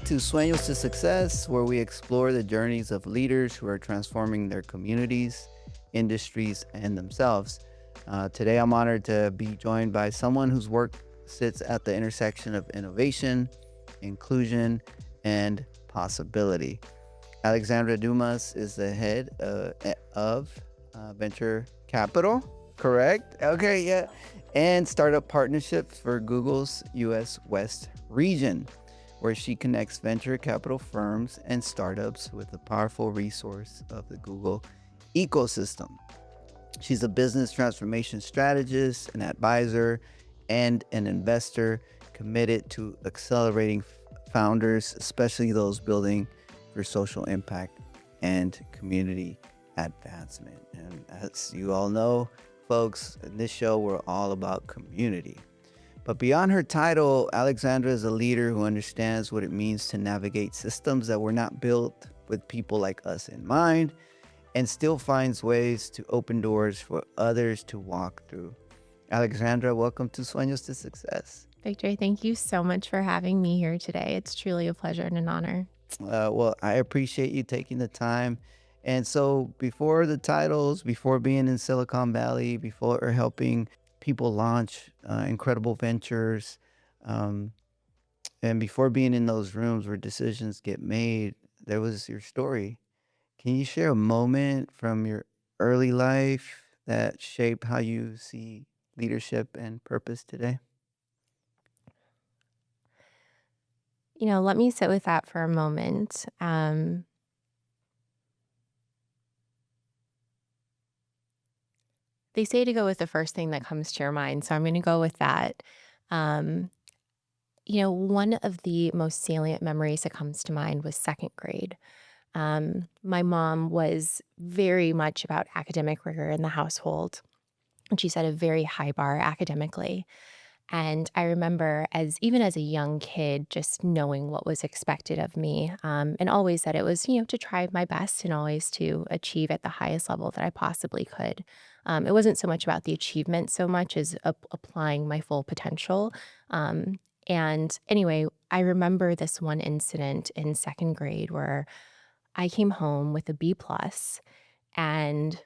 back to Sueños to Success, where we explore the journeys of leaders who are transforming their communities, industries, and themselves. Today, I'm honored to be joined by someone whose work sits at the intersection of innovation, inclusion, and possibility. Alexandra Dumas is the head of venture capital, correct? Okay, yeah. And startup partnerships for Google's US West region, where she connects venture capital firms and startups with the powerful resource of the Google ecosystem. She's a business transformation strategist, an advisor, and an investor committed to accelerating founders, especially those building for social impact and community advancement. And as you all know, folks, in this show, we're all about community. But beyond her title, Alexandra is a leader who understands what it means to navigate systems that were not built with people like us in mind and still finds ways to open doors for others to walk through. Alexandra, welcome to Sueños to Success. Victor, thank you so much for having me here today. It's truly a pleasure and an honor. Well, I appreciate you taking the time. And so, before the titles, before being in Silicon Valley, before helping people launch incredible ventures, um, and before being in those rooms where decisions get made, there was your story. Can you share a moment from your early life that shaped how you see leadership and purpose today? Let me sit with that for a moment. They say to go with the first thing that comes to your mind, so I'm going to go with that. Um, one of the most salient memories that comes to mind was second grade. My mom was very much about academic rigor in the household, and she set a very high bar academically. And I remember even as a young kid, just knowing what was expected of me, and always that it was, to try my best and always to achieve at the highest level that I possibly could. It wasn't so much about the achievement so much as applying my full potential. And anyway, I remember this one incident in second grade where I came home with a B plus, and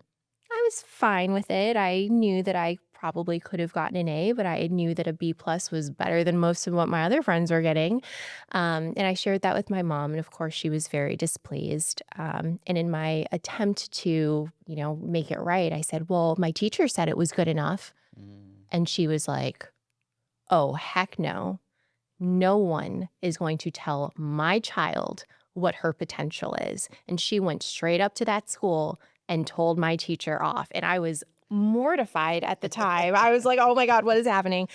I was fine with it. I knew that I probably could have gotten an A, but I knew that a B plus was better than most of what my other friends were getting. And I shared that with my mom, and of course, she was very displeased. And in my attempt to, make it right, I said, "Well, my teacher said it was good enough," Mm. and she was like, "Oh, heck no. No one is going to tell my child what her potential is." And she went straight up to that school and told my teacher off. And I was mortified at the time. I was like, oh my God, what is happening?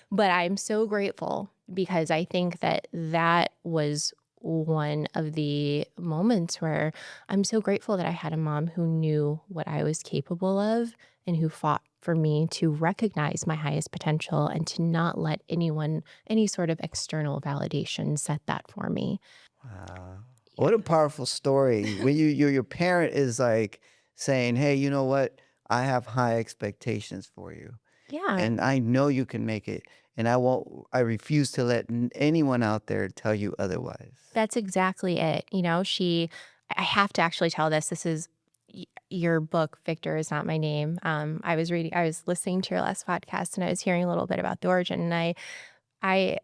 But I'm so grateful because I think that that was one of the moments where I'm so grateful that I had a mom who knew what I was capable of and who fought for me to recognize my highest potential and to not let any sort of external validation set that for me. Wow. What a Yeah. powerful story. When your parent is like saying, "Hey, you know what? I have high expectations for you, Yeah, and I know you can make it, and I refuse to let anyone out there tell you otherwise." that's exactly it. I have to actually tell this. This is your book, Victor is not my name. I was listening to your last podcast and I was hearing a little bit about the origin. And I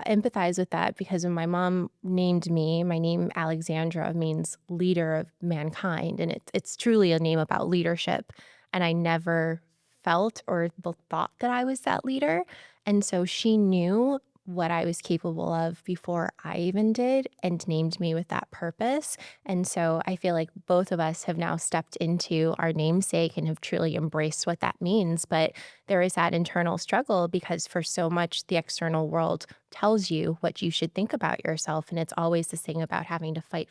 empathize with that because when my mom named me, my name Alexandra means leader of mankind, and it's truly a name about leadership. And I never felt or thought that I was that leader, and so she knew what I was capable of before I even did and named me with that purpose. And so I feel like both of us have now stepped into our namesake and have truly embraced what that means. But there is that internal struggle because for so much, the external world tells you what you should think about yourself. And it's always this thing about having to fight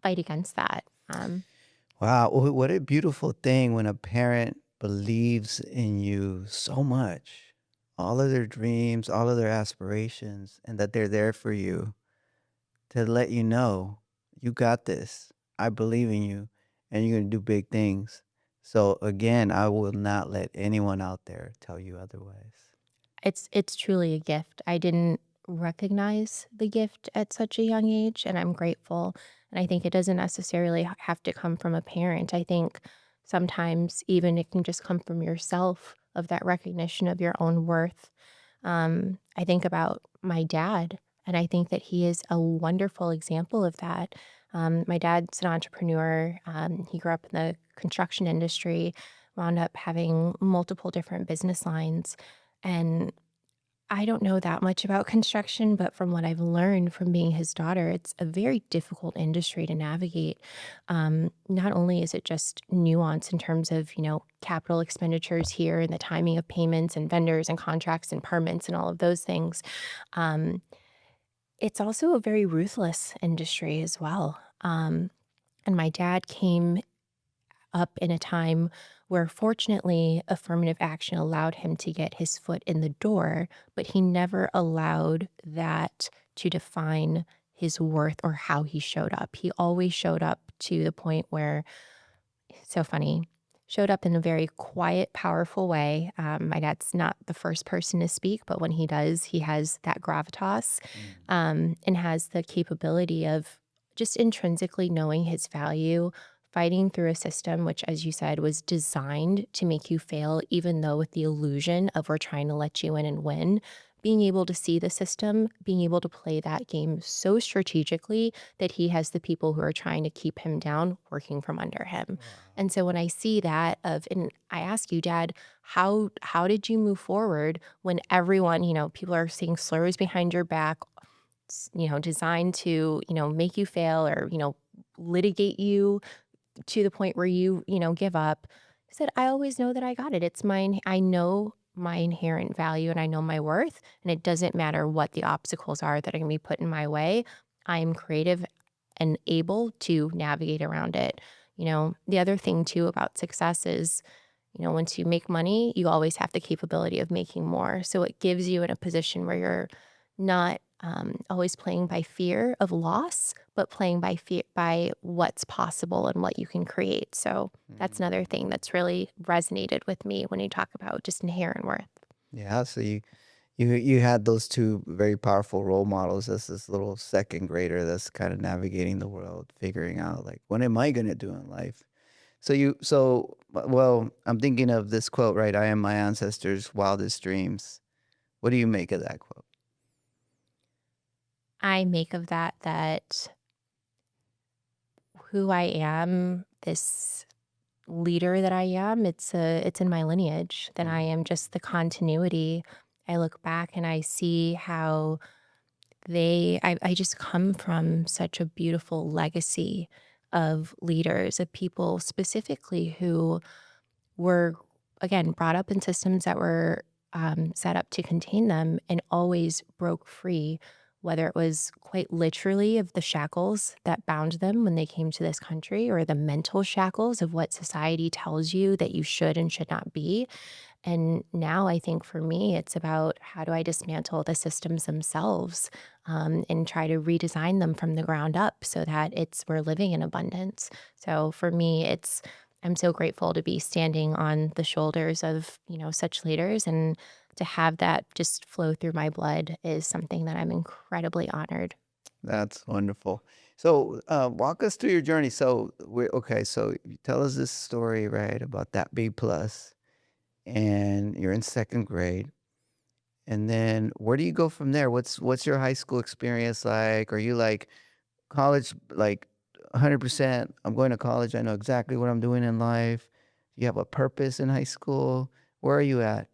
against that. Wow, what a beautiful thing when a parent believes in you so much, all of their dreams, all of their aspirations, and that they're there for you to let you know you got this. I believe in you, and you're going to do big things. So, again, I will not let anyone out there tell you otherwise. It's truly a gift. I didn't recognize the gift at such a young age, and I'm grateful. And I think it doesn't necessarily have to come from a parent. I think sometimes even it can just come from yourself of that recognition of your own worth. I think about my dad, and I think that he is a wonderful example of that. My dad's an entrepreneur. He grew up in the construction industry, wound up having multiple different business lines. And I don't know that much about construction, but from what I've learned from being his daughter, it's a very difficult industry to navigate. Not only is it just nuance in terms of, capital expenditures here and the timing of payments and vendors and contracts and permits and all of those things, um, it's also a very ruthless industry as well. And my dad came up in a time where fortunately affirmative action allowed him to get his foot in the door, but he never allowed that to define his worth or how he showed up. He always showed up to the point where, so funny, showed up in a very quiet, powerful way. My dad's not the first person to speak, but when he does, he has that gravitas Mm. and has the capability of just intrinsically knowing his value, fighting through a system which, as you said, was designed to make you fail, even though with the illusion of we're trying to let you in and win. Being able to see the system, being able to play that game so strategically that he has the people who are trying to keep him down working from under him. Wow. And so when I see that and I ask you, Dad, how did you move forward when everyone, people are saying slurs behind your back, designed to, make you fail or, litigate you to the point where you give up. I said, I always know that I got it. It's mine. I know my inherent value and I know my worth. And it doesn't matter what the obstacles are that are going to be put in my way. I am creative and able to navigate around it. The other thing too about success is, once you make money, you always have the capability of making more. So it gives you in a position where you're not always playing by fear of loss, but playing by fear by what's possible and what you can create. So that's another Mm. thing that's really resonated with me when you talk about just inherent worth. Yeah, so you had those two very powerful role models as this little second grader that's kind of navigating the world, figuring out like what am I gonna do in life? Well, I'm thinking of this quote, right? I am my ancestors' wildest dreams. What do you make of that quote? I make of that who I am, this leader that I am, it's in my lineage, that I Mm. am just the continuity. I look back and I see how I just come from such a beautiful legacy of leaders, of people specifically who were, again, brought up in systems that were set up to contain them and always broke free, whether it was quite literally of the shackles that bound them when they came to this country or the mental shackles of what society tells you that you should and should not be. And now I think for me, it's about how do I dismantle the systems themselves and try to redesign them from the ground up so that we're living in abundance. So for me, I'm so grateful to be standing on the shoulders of such leaders and to have that just flow through my blood is something that I'm incredibly honored. That's wonderful. So, walk us through your journey. So, we okay. So, you tell us this story, right, about that B plus, and you're in second grade, and then where do you go from there? What's your high school experience like? Are you like college, like 100%? I'm going to college. I know exactly what I'm doing in life. You have a purpose in high school. Where are you at?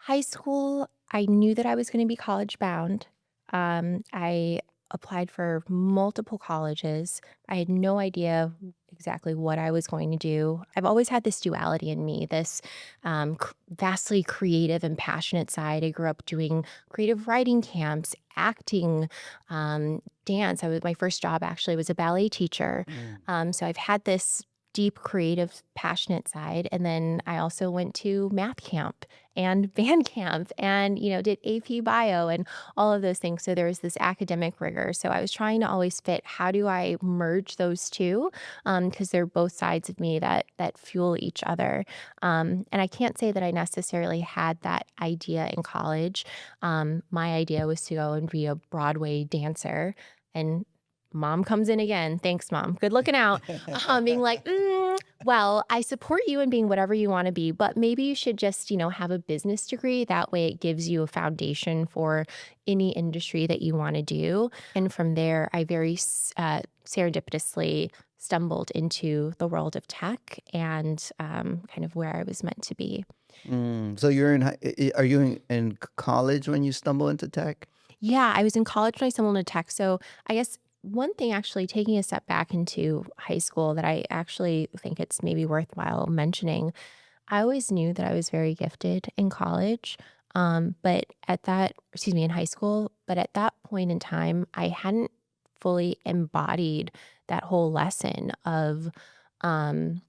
High school, I knew that I was going to be college bound. I applied for multiple colleges. I had no idea exactly what I was going to do. I've always had this duality in me, this vastly creative and passionate side. I grew up doing creative writing camps, acting, dance. My first job actually was a ballet teacher. Mm. So I've had this. deep creative passionate side, and then I also went to math camp and band camp and did AP bio and all of those things. So there was this academic rigor, so I was trying to always fit how do I merge those two, because they're both sides of me that fuel each other. And I can't say that I necessarily had that idea in college. My idea was to go and be a Broadway dancer, and mom comes in again. Thanks, mom. Good looking out. Being like, well, I support you in being whatever you want to be, but maybe you should just, have a business degree. That way it gives you a foundation for any industry that you want to do. And from there, I very serendipitously stumbled into the world of tech and kind of where I was meant to be. So you're in are you in college when you stumble into tech? Yeah, I was in college when I stumbled into tech. So I guess one thing actually taking a step back into high school that I actually think it's maybe worthwhile mentioning, I always knew that I was very gifted in college. But at that, excuse me, in high school, but at that point in time, I hadn't fully embodied that whole lesson of um,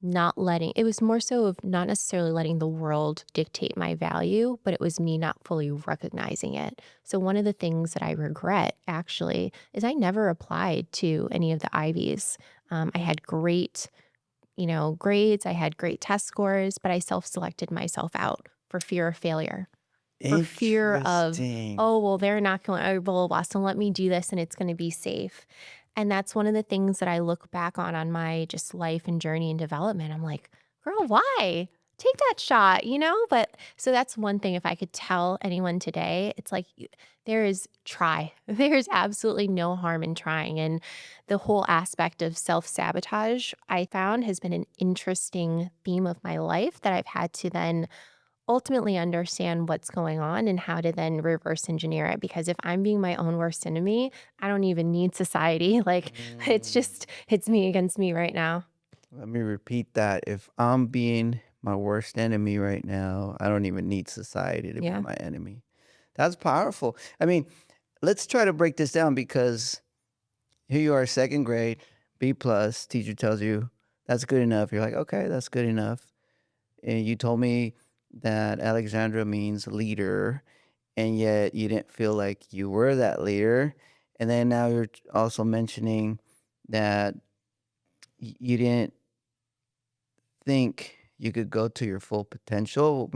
not letting, it was more so of not necessarily letting the world dictate my value, but it was me not fully recognizing it. So, one of the things that I regret actually is I never applied to any of the Ivies. I had great grades, I had great test scores, but I self-selected myself out for fear of failure, for fear of, Interesting. oh, well, they're not going, oh, blah, blah, blah, so let me do this and it's going to be safe. And that's one of the things that I look back on my just life and journey and development. I'm like, girl, why? Take that shot, you know? But so that's one thing. If I could tell anyone today, it's like there is try. There's absolutely no harm in trying. And the whole aspect of self sabotage, I found, has been an interesting theme of my life that I've had to then ultimately understand what's going on and how to then reverse engineer it. Because if I'm being my own worst enemy, I don't even need society. Like Mm, it's me against me right now. Let me repeat that. If I'm being my worst enemy right now, I don't even need society to be Yeah. my enemy. That's powerful. I mean, let's try to break this down because here you are, second grade, B plus. Teacher tells you that's good enough. You're like, okay, that's good enough. And you told me that Alexandra means leader, and yet you didn't feel like you were that leader. And then now you're also mentioning that you didn't think you could go to your full potential.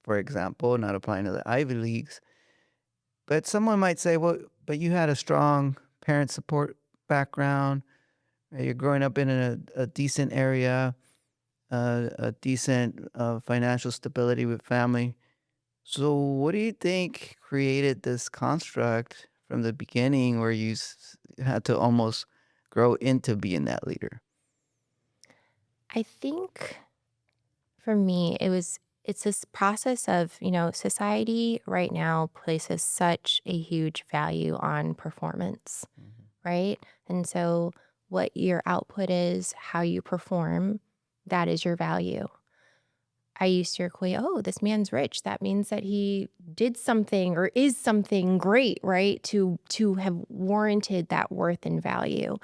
For example, not applying to the Ivy Leagues. But someone might say, well, but you had a strong parent support background. You're growing up in a decent area, a decent financial stability with family. So, what do you think created this construct from the beginning where you had to almost grow into being that leader? I think for me, it's this process of, society right now places such a huge value on performance, Mhm. right? And so what your output is, how you perform, that is your value. I used to equate, oh, this man's rich. That means that he did something or is something great, right? To have warranted that worth and value.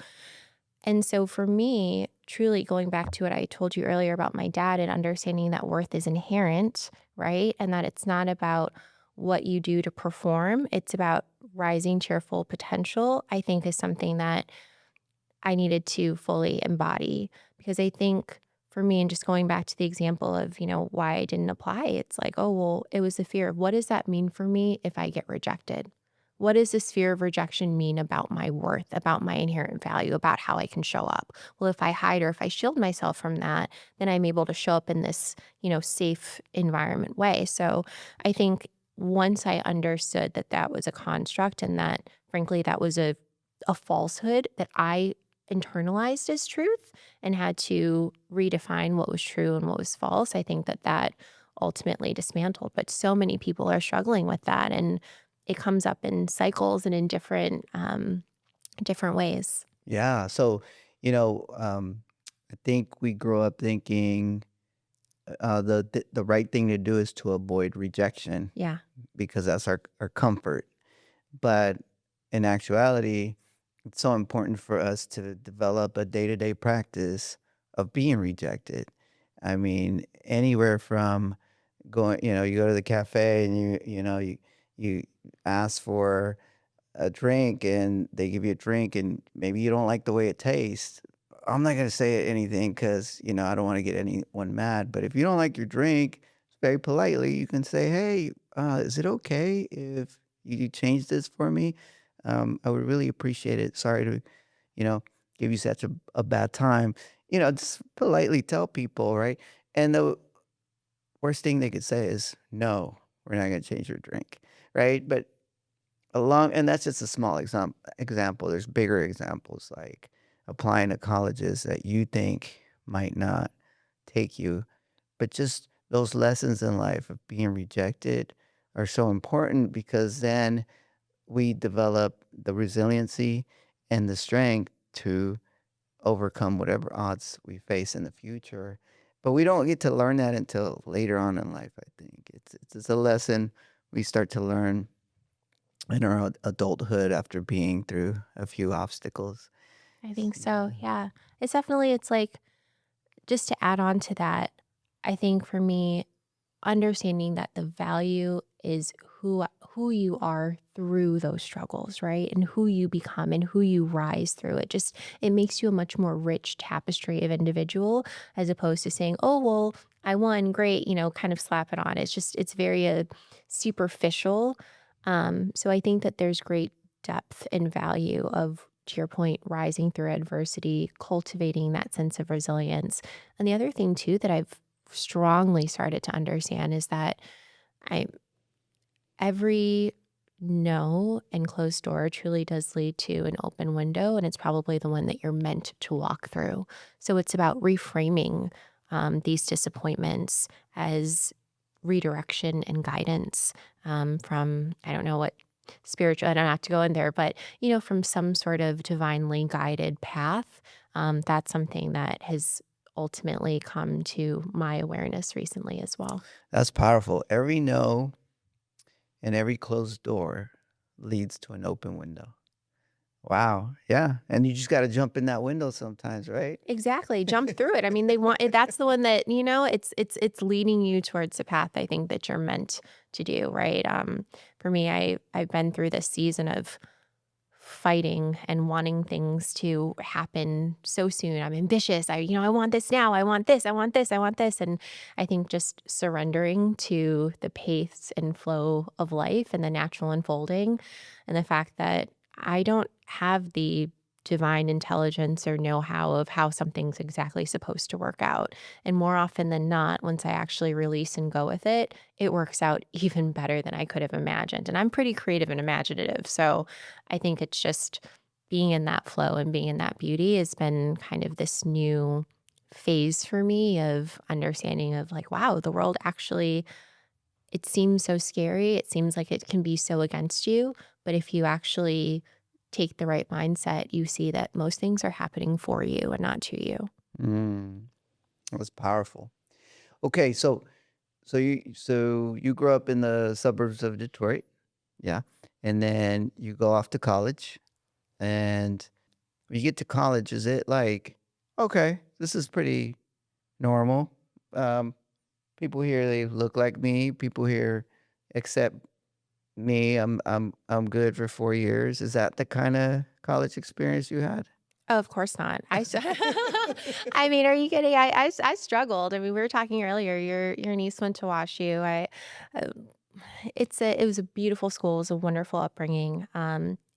And so for me, truly going back to what I told you earlier about my dad and understanding that worth is inherent, right? And that it's not about what you do to perform, it's about rising to your full potential, I think is something that I needed to fully embody. Because I think for me, and just going back to the example of, why I didn't apply, it's like, oh, well, it was the fear of what does that mean for me if I get rejected? What does this fear of rejection mean about my worth, about my inherent value, about how I can show up? Well, if I hide or if I shield myself from that, then I'm able to show up in this, safe environment way. So I think once I understood that that was a construct and that, frankly, that was a falsehood that I internalized as truth and had to redefine what was true and what was false, I think that that ultimately dismantled. But so many people are struggling with that, and it comes up in cycles and in different ways. Yeah. So, you know, I think we grow up thinking the right thing to do is to avoid rejection Yeah. because that's our comfort. But in actuality, it's so important for us to develop a day to day practice of being rejected. I mean, anywhere from going, you go to the cafe and you ask for a drink and they give you a drink and maybe you don't like the way it tastes. I'm not gonna say anything because I don't want to get anyone mad. But if you don't like your drink, very politely you can say, "Hey, is it okay if you change this for me? I would really appreciate it. Sorry to, you know, give you such a bad time." Just politely tell people, right? And the worst thing they could say is, "No, we're not gonna change your drink," right? But along and that's just a small example. There's bigger examples like applying to colleges that you think might not take you, but just those lessons in life of being rejected are so important because then we develop the resiliency and the strength to overcome whatever odds we face in the future. But we don't get to learn that until later on in life, I think. It's a lesson we start to learn in our adulthood after being through a few obstacles. I think so, yeah. It's like, just to add on to that, I think for me, understanding that the value is who you are through those struggles, right? And who you become and who you rise through. It makes you a much more rich tapestry of individual as opposed to saying, "Oh, well, I won, great," kind of slap it on. It's very superficial. So I think that there's great depth and value of, to your point, rising through adversity, cultivating that sense of resilience. And the other thing too that I've strongly started to understand is that I every no and closed door truly does lead to an open window, and it's probably the one that you're meant to walk through. So it's about reframing these disappointments as redirection and guidance from, I don't know what spiritual, I don't have to go in there, but from some sort of divinely guided path. That's something that has ultimately come to my awareness recently as well. That's powerful. Every no and every closed door leads to an open window. Wow. Yeah. And you just got to jump in that window sometimes, right? Exactly, jump through it. I mean, they want that's the one that, it's leading you towards the path I think that you're meant to do, right? For me, I've been through this season of fighting and wanting things to happen so soon. I'm ambitious. I want this now. I want this. I want this. I want this. And I think just surrendering to the pace and flow of life and the natural unfolding and the fact that I don't have the divine intelligence or know-how of how something's exactly supposed to work out. And more often than not, once I actually release and go with it, it works out even better than I could have imagined. And I'm pretty creative and imaginative. So I think it's just being in that flow and being in that beauty has been kind of this new phase for me of understanding of like, wow, the world actually, it seems so scary. It seems like it can be so against you. But if you actually take the right mindset, you see that most things are happening for you and not to you. Mm, that's powerful. Okay, so you grew up in the suburbs of Detroit, yeah, and then you go off to college, and when you get to college, is it like, okay, this is pretty normal? Um, People here they look like me. People here accept me. I'm good for 4 years. Is that the kind of college experience you had? Oh, of course not. I mean, are you kidding? I struggled. I mean, we were talking earlier. Your niece went to WashU. Uh, it was a beautiful school. It was a wonderful upbringing.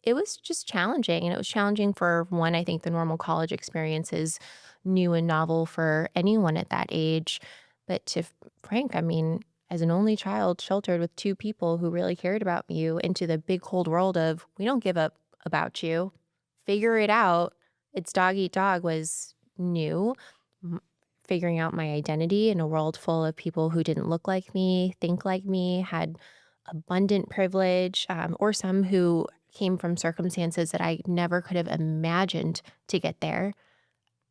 It was just challenging, and it was challenging for one. I think the normal college experience is new and novel for anyone at that age. But Frank, I mean, as an only child, sheltered with two people who really cared about you, into the big cold world of we don't give up about you. Figure it out. It's dog eat dog was new. M- Figuring out my identity in a world full of people who didn't look like me, think like me, had abundant privilege, or some who came from circumstances that I never could have imagined to get there.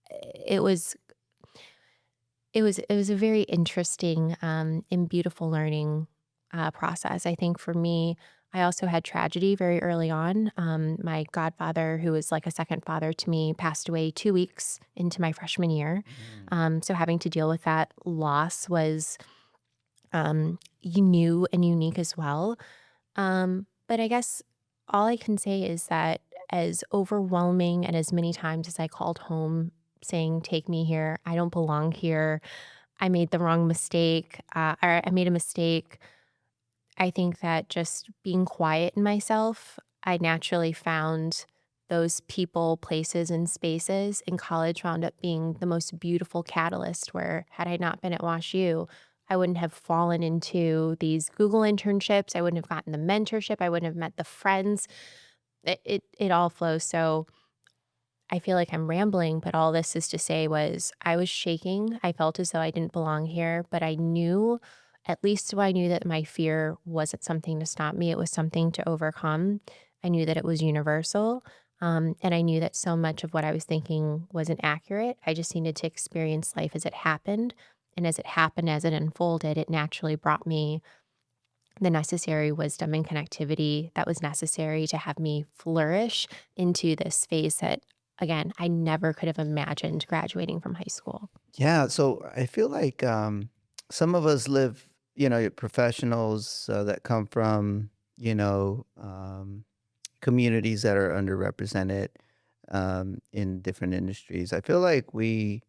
It was it was a very interesting and beautiful learning process. I think for me, I also had tragedy very early on. My godfather, who was like a second father to me, passed away 2 weeks into my freshman year. Mm. So having to deal with that loss was new and unique as well. But I guess all I can say is that as overwhelming and as many times as I called home saying, "Take me here, I don't belong here, I made the wrong mistake, or I made a mistake," I think that just being quiet in myself, I naturally found those people, places, and spaces. And college wound up being the most beautiful catalyst where, had I not been at WashU, I wouldn't have fallen into these Google internships. I wouldn't have gotten the mentorship. I wouldn't have met the friends. It all flows. So I feel like I'm rambling, but all this is to say was I was shaking. I felt as though I didn't belong here, but I knew, at least so I knew that my fear wasn't something to stop me. It was something to overcome. I knew that it was universal. And I knew that so much of what I was thinking wasn't accurate. I just needed to experience life as it happened. And as it happened, as it unfolded, it naturally brought me the necessary wisdom and connectivity that was necessary to have me flourish into this phase that, again, I never could have imagined graduating from high school. Yeah, so I feel like some of us live, professionals that come from, communities that are underrepresented in different industries. I feel like we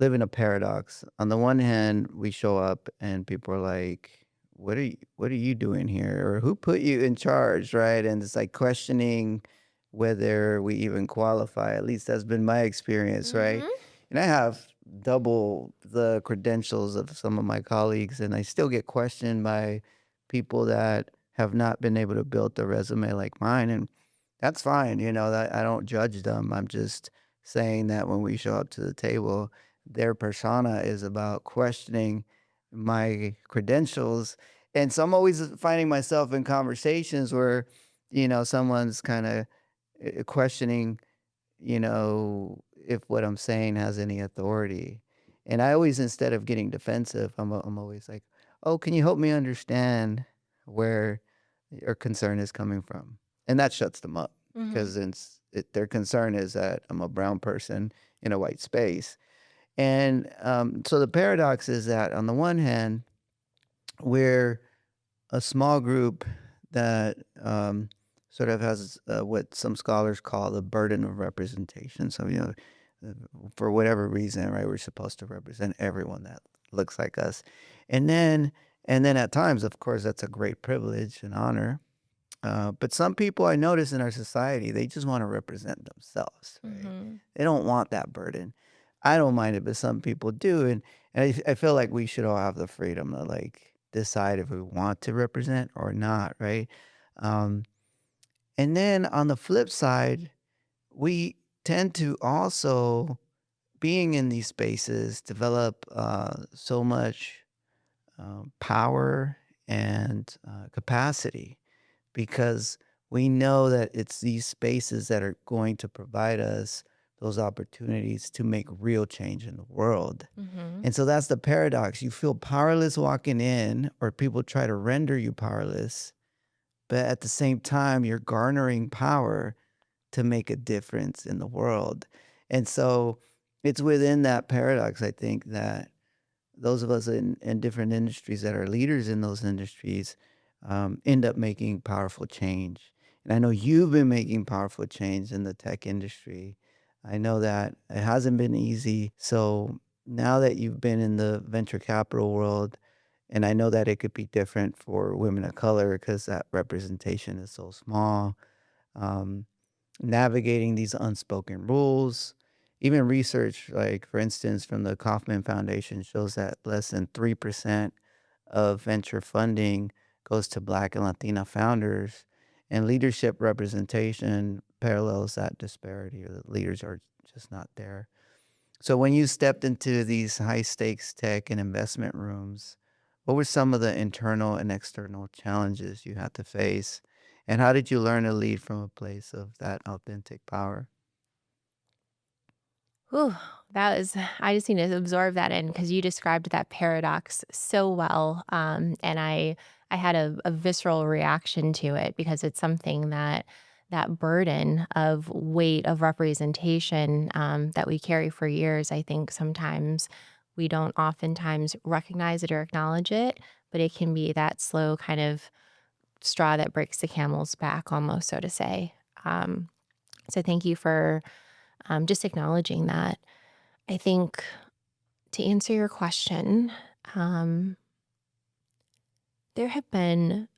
live in a paradox. On the one hand, we show up and people are like, what are you doing here? Or who put you in charge, right? And it's like questioning whether we even qualify. At least that's been my experience, right? Mhm. And I have double the credentials of some of my colleagues, and I still get questioned by people that have not been able to build a resume like mine. And that's fine, that I don't judge them. I'm just saying that when we show up to the table, their persona is about questioning my credentials. And so I'm always finding myself in conversations where, someone's kind of questioning, if what I'm saying has any authority. And I always, instead of getting defensive, I'm always like, oh, can you help me understand where your concern is coming from? And that shuts them up Mhm. because their concern is that I'm a brown person in a white space. And so the paradox is that on the one hand, we're a small group that sort of has what some scholars call the burden of representation. So, uh, for whatever reason, right, we're supposed to represent everyone that looks like us. And then, and then at times, of course, that's a great privilege and honor. But some people I notice in our society, they just want to represent themselves, right? Mhm. They don't want that burden. I don't mind it, but some people do. And I feel like we should all have the freedom to like decide if we want to represent or not, right? Um, and then on the flip side, we tend to also, being in these spaces, develop so much power and capacity because we know that it's these spaces that are going to provide us those opportunities to make real change in the world. Mhm. And so that's the paradox. You feel powerless walking in, or people try to render you powerless, but at the same time, you're garnering power to make a difference in the world. And so it's within that paradox, I think, that those of us in different industries that are leaders in those industries end up making powerful change. And I know you've been making powerful change in the tech industry. I know that it hasn't been easy. So now that you've been in the venture capital world, and I know that it could be different for women of color because that representation is so small. Um, Navigating these unspoken rules. Even research, like for instance, from the Kauffman Foundation, shows that less than 3% of venture funding goes to Black and Latina founders, and leadership representation parallels that disparity, or the leaders are just not there. So when you stepped into these high stakes tech and investment rooms, what were some of the internal and external challenges you had to face? And how did you learn to lead from a place of that authentic power? Whew, that was I just need to absorb that in because you described that paradox so well, and I I had a visceral reaction to it because it's something that that burden of weight of representation, that we carry for years, I think sometimes we don't oftentimes recognize it or acknowledge it, but it can be that slow kind of straw that breaks the camel's back almost, so to say. Um, so thank you for, just acknowledging that. I think to answer your question, um, there have been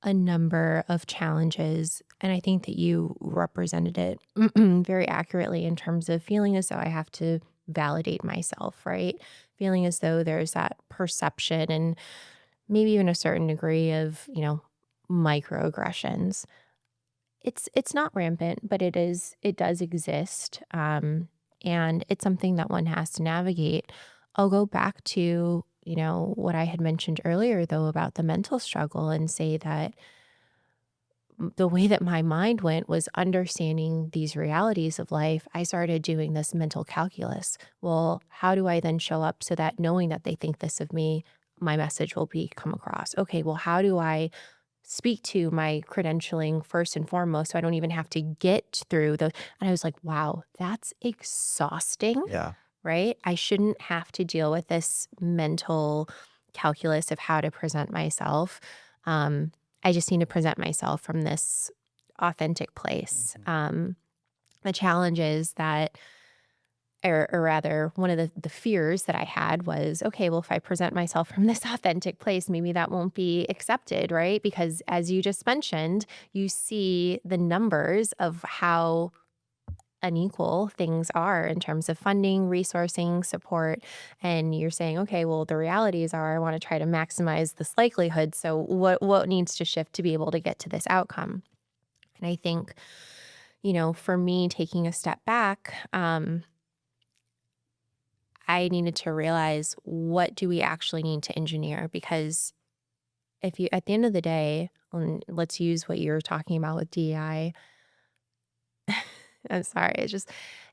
a number of challenges, and I think that you represented it very accurately in terms of feeling as though I have to validate myself, right? Feeling as though there's that perception and maybe even a certain degree of, microaggressions. It's not rampant, but it does exist. And it's something that one has to navigate. I'll go back to, what I had mentioned earlier though about the mental struggle and say that the way that my mind went was understanding these realities of life. I started doing this mental calculus. Well, how do I then show up so that knowing that they think this of me, my message will be come across? Okay, well, how do I speak to my credentialing first and foremost so I don't even have to get through the and I was like, wow, that's exhausting, Yeah. right? I shouldn't have to deal with this mental calculus of how to present myself. Um, I just need to present myself from this authentic place. Mhm. The challenge is that or rather, one of the fears that I had was, okay, well, if I present myself from this authentic place, maybe that won't be accepted, right? Because as you just mentioned, you see the numbers of how unequal things are in terms of funding, resourcing, support. And you're saying, okay, well, the realities are I want to try to maximize this likelihood. So what needs to shift to be able to get to this outcome? And I think, for me taking a step back, I needed to realize what do we actually need to engineer because if you at the end of the day, let's use what you're talking about with DEI. I'm sorry,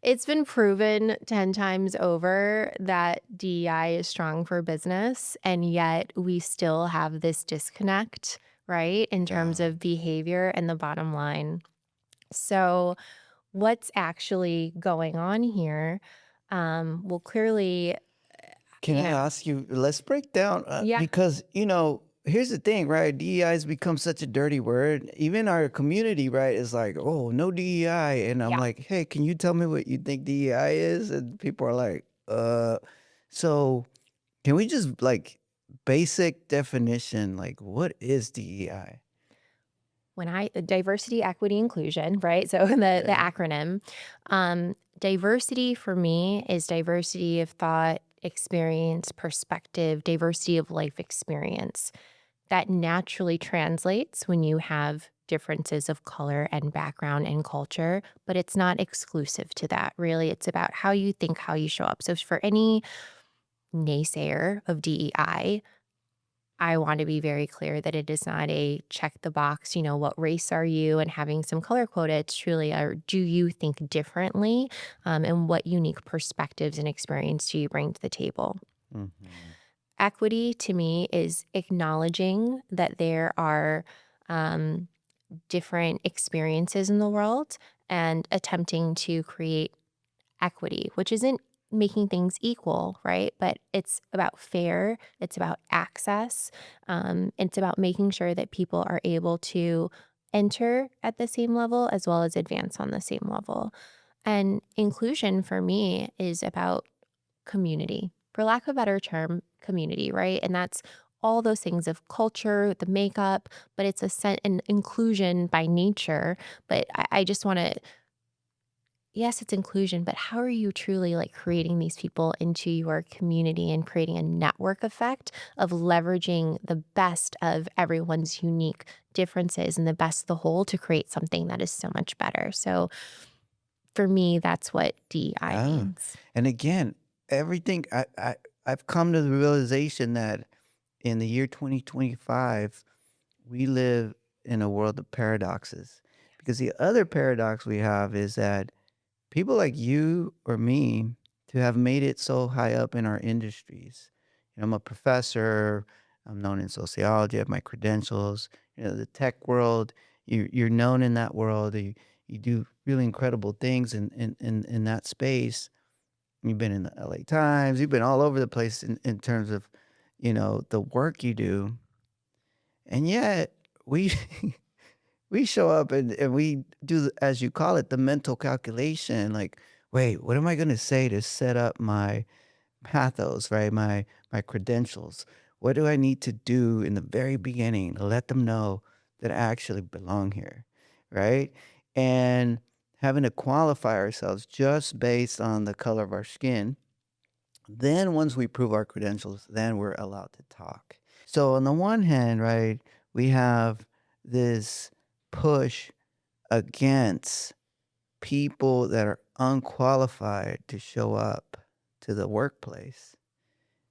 it's been proven 10 times over that DEI is strong for business and yet we still have this disconnect, right? In terms Yeah. of behavior and the bottom line. So, what's actually going on here? Well, clearly, Can you I know, ask you, let's break down yeah, because, here's the thing, right? DEI has become such a dirty word. Even our community, right, is like, oh, no DEI. And I'm yeah. like, hey, can you tell me what you think DEI is? And people are like, so can we just like basic definition, like what is DEI? When I diversity, equity, inclusion, right? So the Okay. acronym, diversity for me is diversity of thought, experience, perspective, diversity of life experience. That naturally translates when you have differences of color and background and culture, but it's not exclusive to that. Really, it's about how you think, how you show up. So for any naysayer of DEI, I want to be very clear that it is not a check the box, what race are you and having some color quota. It's truly a do you think differently and what unique perspectives and experience do you bring to the table? Hmm. Equity to me is acknowledging that there are um, different experiences in the world and attempting to create equity, which isn't making things equal, right? But it's about fair, it's about access, it's about making sure that people are able to enter at the same level as well as advance on the same level. And inclusion for me is about community, for lack of a better term, community, right? And that's all those things of culture, the makeup, but it's an inclusion by nature. But I just want to yes, it's inclusion, but how are you truly like creating these people into your community and creating a network effect of leveraging the best of everyone's unique differences and the best of the whole to create something that is so much better? So for me, that's what DEI Yeah. means. And again, everything I've come to the realization that in the year 2025, we live in a world of paradoxes. Because the other paradox we have is that people like you or me to have made it so high up in our industries. I'm a professor, I'm known in sociology. I have my credentials. The tech world. You're known in that world. You do really incredible things in that space. You've been in the LA Times. You've been all over the place in terms of, the work you do. And yet we we show up and we do, as you call it, the mental calculation. Like, wait, what am I going to say to set up my pathos, right? My credentials. What do I need to do in the very beginning to let them know that I actually belong here, right? And having to qualify ourselves just based on the color of our skin. Then once we prove our credentials, then we're allowed to talk. So on the one hand, right, we have this push against people that are unqualified to show up to the workplace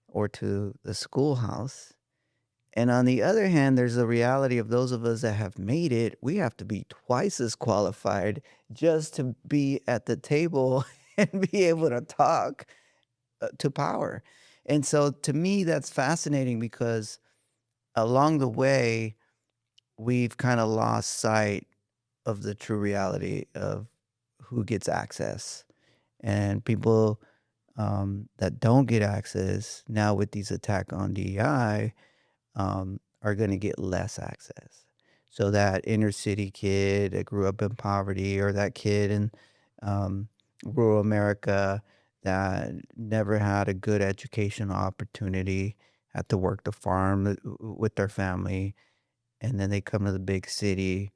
or to the schoolhouse. And on the other hand, there's the reality of those of us that have made it. We have to be twice as qualified just to be at the table and be able to talk to power. And so to me, that's fascinating because along the way, we've kind of lost sight of the true reality of who gets access. And people that don't get access now with these attack on DEI are going to get less access. So that inner city kid that grew up in poverty, or that kid in um, rural America that never had a good educational opportunity, had to work the farm with their family, and then they come to the big city,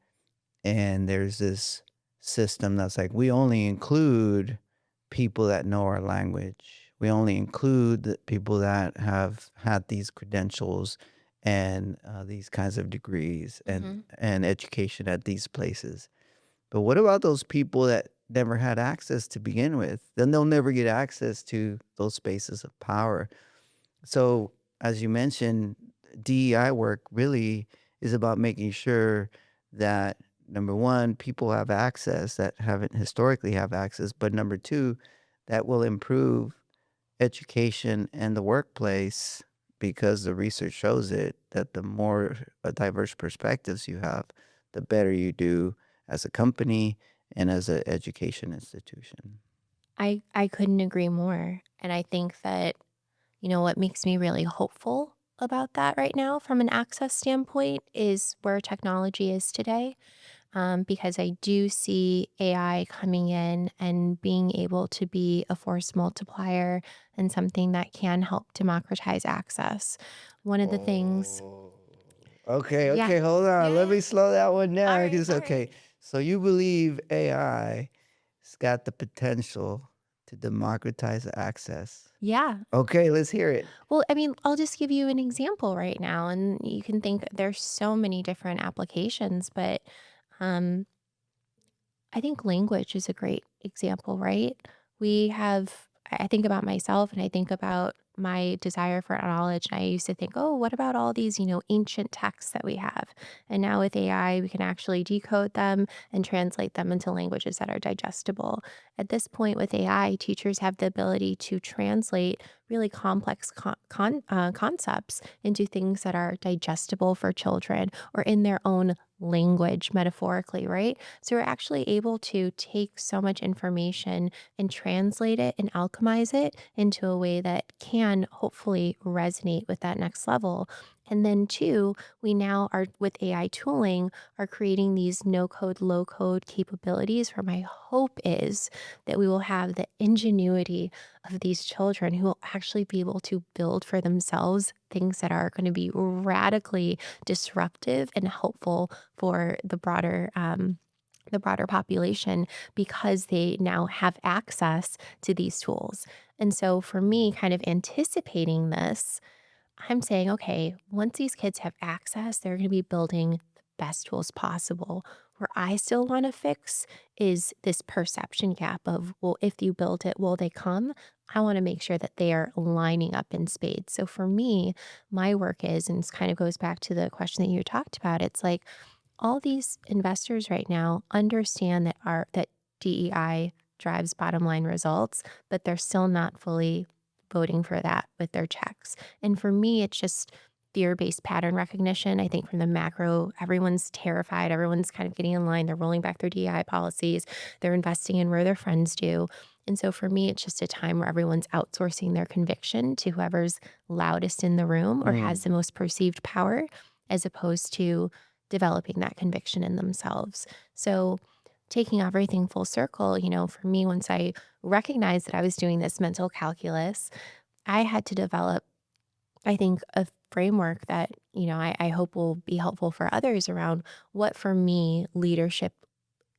and there's this system that's like, we only include people that know our language. We only include the people that have had these credentials and these kinds of degrees Mhm. and education at these places. But what about those people that never had access to begin with? Then they'll never get access to those spaces of power. So, as you mentioned, DEI work really is about making sure that number one, people have access that haven't historically have access, but number two, that will improve education and the workplace because the research shows it that the more diverse perspectives you have, the better you do as a company and as an education institution. I couldn't agree more, and I think that, what makes me really hopeful about that right now from an access standpoint is where technology is today, because I do see AI coming in and being able to be a force multiplier and something that can help democratize access. One of the things. Oh. Okay, Yeah. okay, hold on. Let Yeah. me slow that one All down right. because All right. okay. So you believe AI has got the potential to democratize access. Yeah. Okay, let's hear it. Well, I mean, I'll just give you an example right now, and you can think there's so many different applications, but um, I think language is a great example, right? We have, I think about myself and I think about my desire for knowledge. And I used to think, oh, what about all these, ancient texts that we have? And now with AI, we can actually decode them and translate them into languages that are digestible. At this point with AI, teachers have the ability to translate really complex concepts into things that are digestible for children or in their own language, metaphorically, right? So we're actually able to take so much information and translate it and alchemize it into a way that can hopefully resonate with that next level. And then two, we now are with AI tooling are creating these no code, low code capabilities where my hope is that we will have the ingenuity of these children who will actually be able to build for themselves things that are going to be radically disruptive and helpful for the broader population because they now have access to these tools. And so for me, kind of anticipating this, I'm saying, okay, once these kids have access, they're going to be building the best tools possible. Where I still want to fix is this perception gap of, well, if you build it, will they come? I want to make sure that they are lining up in spades. So for me, my work is, and this kind of goes back to the question that you talked about, it's like all these investors right now understand that DEI drives bottom line results, but they're still not fully voting for that with their checks. And for me, it's just fear-based pattern recognition. I think from the macro, everyone's terrified. Everyone's kind of getting in line. They're rolling back their DEI policies. They're investing in where their friends do. And so for me, it's just a time where everyone's outsourcing their conviction to whoever's loudest in the room or has Mm. the most perceived power, as opposed to developing that conviction in themselves. So taking everything full circle, for me, once I recognized that I was doing this mental calculus, I had to develop, I think, a framework that, I hope will be helpful for others around what for me leadership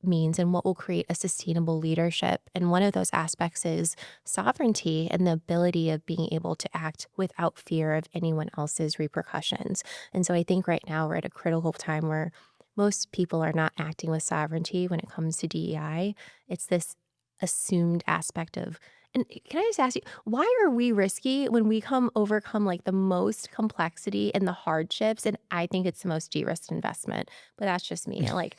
means and what will create a sustainable leadership. And one of those aspects is sovereignty and the ability of being able to act without fear of anyone else's repercussions. And so I think right now we're at a critical time where most people are not acting with sovereignty when it comes to DEI. It's this assumed aspect of, and can I just ask you, why are we risky when we come overcome like the most complexity and the hardships? And I think it's the most de-risked investment, but that's just me. Like,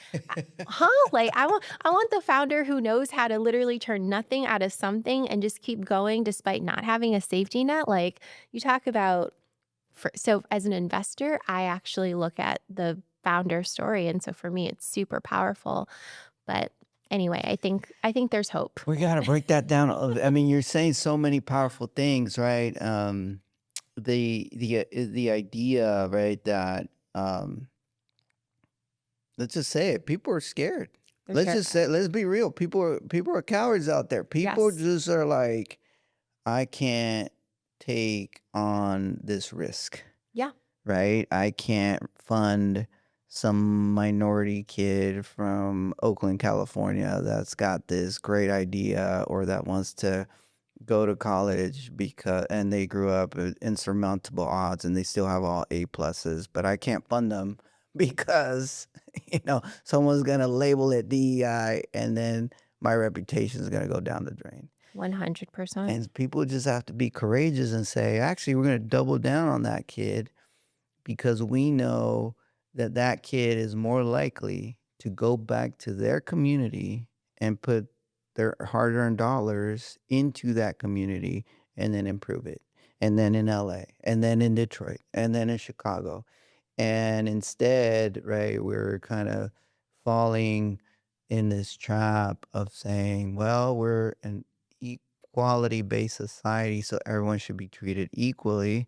huh? Like I want the founder who knows how to literally turn nothing out of something and just keep going despite not having a safety net. Like you talk about so as an investor, I actually look at the founder story. And so for me, it's super powerful. But anyway, I think there's hope. We gotta break that down. I mean, you're saying so many powerful things, right? The idea, right, that um, let's just say it. People are scared. They're Let's just terrified. say, let's be real. People are cowards out there. People Yes. just are like, I can't take on this risk, Yeah. right? I can't fund some minority kid from Oakland, California that's got this great idea or that wants to go to college because and they grew up with insurmountable odds and they still have all A pluses, but I can't fund them because someone's gonna label it DEI and then my reputation is gonna go down the drain. 100%. And people just have to be courageous and say, actually, we're gonna double down on that kid because we know that that kid is more likely to go back to their community and put their hard-earned dollars into that community and then improve it. And then in LA, and then in Detroit, and then in Chicago. And instead, right, we're kind of falling in this trap of saying, well, we're an equality based society, so everyone should be treated equally.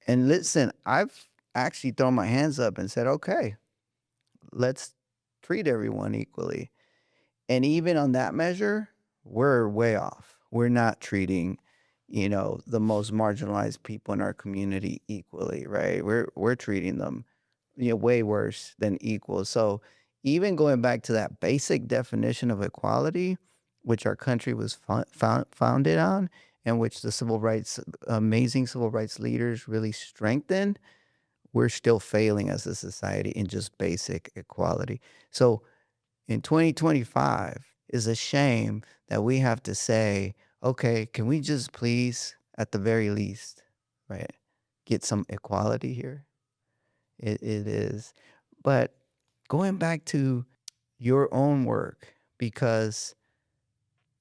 And listen, I've actually thrown my hands up and said, okay, let's treat everyone equally. And even on that measure, we're way off. We're not treating, the most marginalized people in our community equally, right? We're treating them, way worse than equal. So even going back to that basic definition of equality, which our country was founded on, and which the amazing civil rights leaders really strengthened, we're still failing as a society in just basic equality. So in 2025 is a shame that we have to say, okay, can we just please, at the very least, right, get some equality here? It is. But going back to your own work, because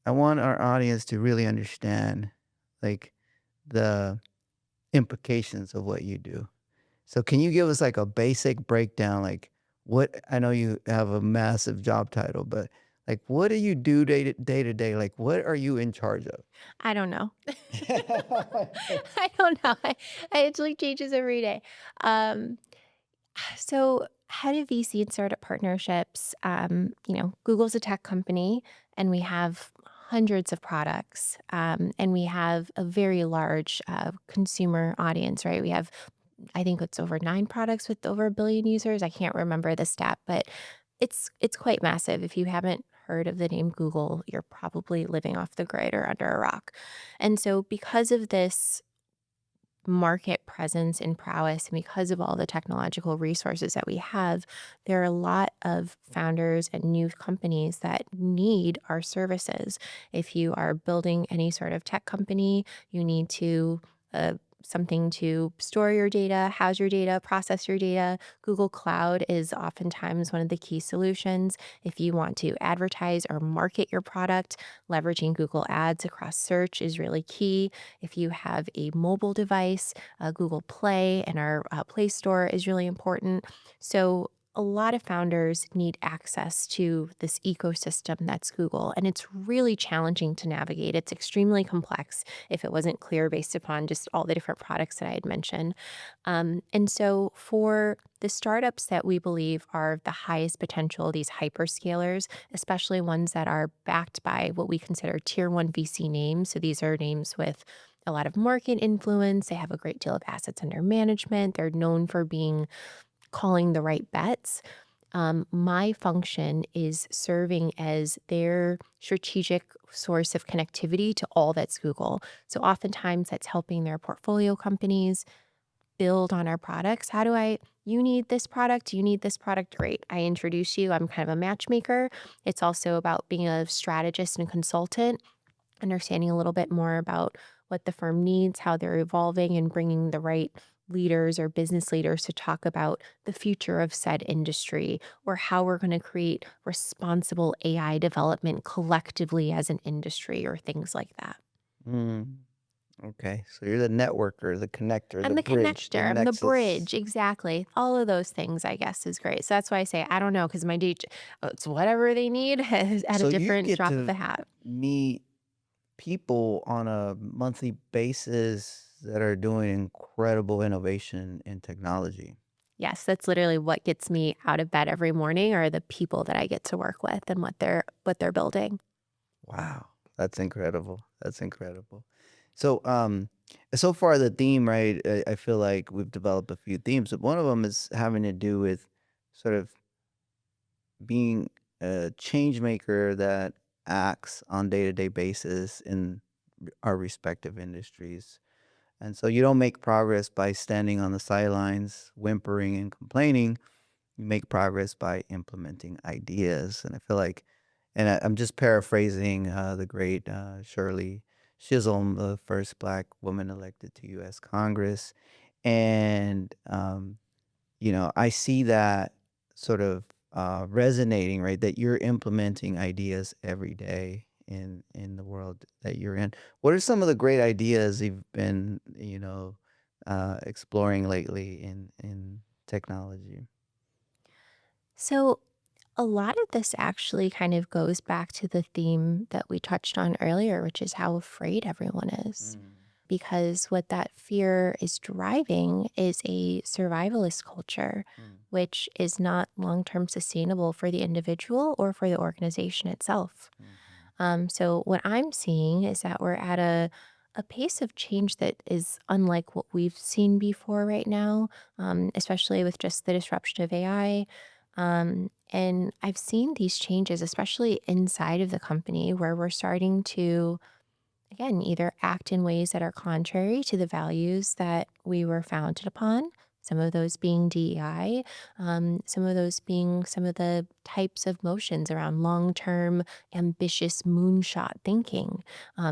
I want our audience to really understand like the implications of what you do. So can you give us like a basic breakdown? Like what I know you have a massive job title, but like what do you do day to day? Like what are you in charge of? I don't know. I don't know. I actually changes every day. Um, so head of VC and startup partnerships, Google's a tech company and we have hundreds of products, and we have a very large consumer audience, right? We have, I think it's over 9 products with over 1 billion users. I can't remember the stat, but it's quite massive. If you haven't heard of the name Google, you're probably living off the grid or under a rock. And so because of this market presence and prowess, and because of all the technological resources that we have, there are a lot of founders and new companies that need our services. If you are building any sort of tech company, you need to something to store your data, house your data, process your data. Google Cloud is oftentimes one of the key solutions. If you want to advertise or market your product, leveraging Google Ads across search is really key. If you have a mobile device, Google Play and our Play Store is really important. So, a lot of founders need access to this ecosystem that's Google, and it's really challenging to navigate. It's extremely complex if it wasn't clear based upon just all the different products that I had mentioned. And so, for the startups that we believe are the highest potential, these hyperscalers, especially ones that are backed by what we consider tier one VC names. So, these are names with a lot of market influence. They have a great deal of assets under management. They're known for being calling the right bets. My function is serving as their strategic source of connectivity to all that's Google. So oftentimes that's helping their portfolio companies build on our products. You need this product, you need this product, great. I introduce you, I'm kind of a matchmaker. It's also about being a strategist and consultant, understanding a little bit more about what the firm needs, how they're evolving, and bringing the right leaders or business leaders to talk about the future of said industry or how we're going to create responsible AI development collectively as an industry or things like that. Mm, okay. So you're the networker, the connector, I'm the the bridge, the connector, I'm the nexus. bridge, exactly. All of those things, I guess, is great. So that's why I say I don't know because it's whatever they need at a So you different get drop of to a hat. meet people on a monthly basis that are doing incredible innovation in technology. Yes, that's literally what gets me out of bed every morning are the people that I get to work with and what they're building. Wow, that's incredible. That's incredible. So, so far the theme, right? I feel like we've developed a few themes, but one of them is having to do with sort of being a change maker that acts on day-to-day basis in our respective industries. And so you don't make progress by standing on the sidelines, whimpering and complaining. You make progress by implementing ideas. And I feel like, and I'm just paraphrasing the great Shirley Chisholm, the first Black woman elected to U.S. Congress. And I see that sort of resonating, right? That you're implementing ideas every day in the world that you're in. What are some of the great ideas you've been, exploring lately in technology? So, a lot of this actually kind of goes back to the theme that we touched on earlier, which is how afraid everyone is. Mm, Because what that fear is driving is a survivalist culture, mm, which is not long term sustainable for the individual or for the organization itself. mhm, So what I'm seeing is that we're at a pace of change that is unlike what we've seen before right now, especially with just the disruption of AI. And I've seen these changes, especially inside of the company, where we're starting to again, either act in ways that are contrary to the values that we were founded upon, some of those being DEI, some of those being some of the types of motions around long term, ambitious moonshot thinking,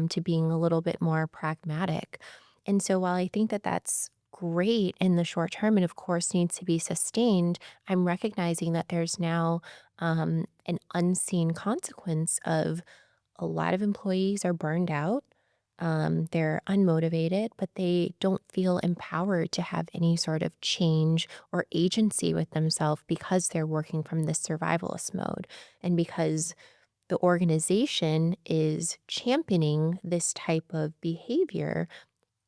to being a little bit more pragmatic. And so while I think that that's great in the short term and of course needs to be sustained, I'm recognizing that there's now an unseen consequence of a lot of employees are burned out. They're unmotivated, but they don't feel empowered to have any sort of change or agency with themselves because they're working from this survivalist mode. And because the organization is championing this type of behavior,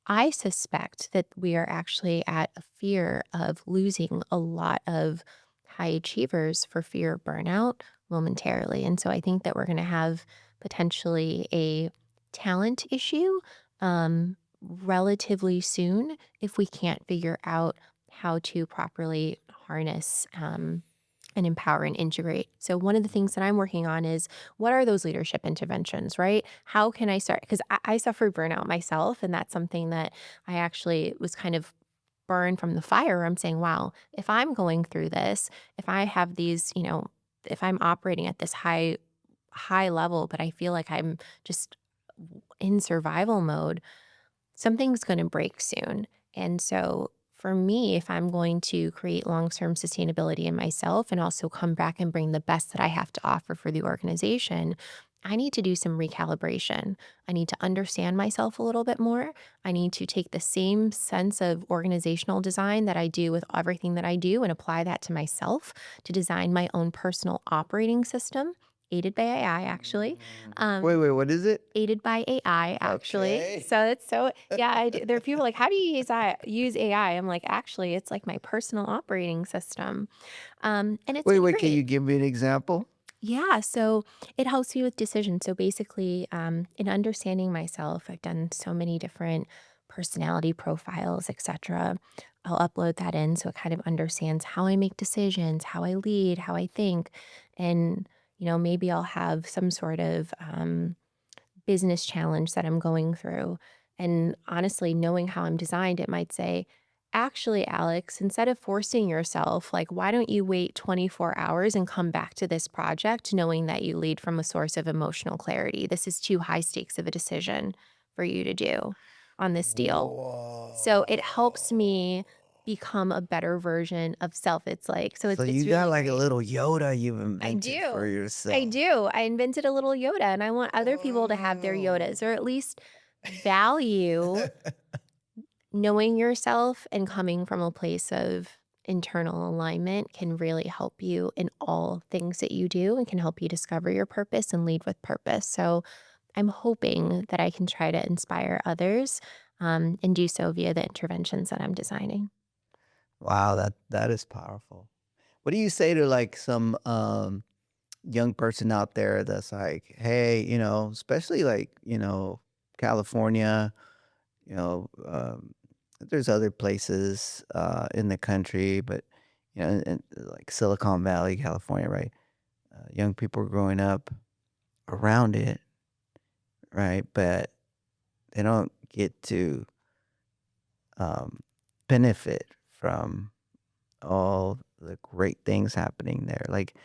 I suspect that we are actually at a fear of losing a lot of high achievers for fear of burnout momentarily. And so I think that we're going to have potentially a talent issue relatively soon if we can't figure out how to properly harness and empower and integrate. So one of the things that I'm working on is what are those leadership interventions, right? How can I start? Because I suffered burnout myself, and that's something that I actually was kind of burned from the fire. Where I'm saying, wow, if I'm going through this, if I have these, if I'm operating at this high level, but I feel like I'm just in survival mode, something's going to break soon. And so for me, if I'm going to create long-term sustainability in myself and also come back and bring the best that I have to offer for the organization, I need to do some recalibration. I need to understand myself a little bit more. I need to take the same sense of organizational design that I do with everything that I do and apply that to myself to design my own personal operating system, aided by AI, actually. Wait, Um, wait, what is it? Aided by AI, actually. Okay. So it's so yeah, I do there are people like, "How do you use AI?" I'm like, "Actually, it's like my personal operating system." And it's Wait, been wait, can great. you give me an example? Yeah, so it helps me with decisions. So basically, in understanding myself, I've done so many different personality profiles, etc. I'll upload that in so it kind of understands how I make decisions, how I lead, how I think, and maybe I'll have some sort of business challenge that I'm going through. And honestly, knowing how I'm designed, it might say, actually, Alex, instead of forcing yourself, like, why don't you wait 24 hours and come back to this project knowing that you lead from a source of emotional clarity? This is too high stakes of a decision for you to do on this deal. So it helps Whoa. me become a better version of self. It's like, so So it's you got really like a great. little Yoda you've I invented for do. I yourself. do. I invented a little Yoda, and I want other people to have their Wow. Yodas, or at least value knowing yourself and coming from a place of internal alignment can really help you in all things that you do and can help you discover your purpose and lead with purpose. So I'm hoping that I can try to inspire others and do so via the interventions that I'm designing. Wow, that is powerful. What do you say to like some young person out there that's like, hey, especially like, California, you know, there's other places in the country, but like Silicon Valley, California, right? Young people are growing up around it, right? But they don't get to um, benefit from all the great things happening there. Like,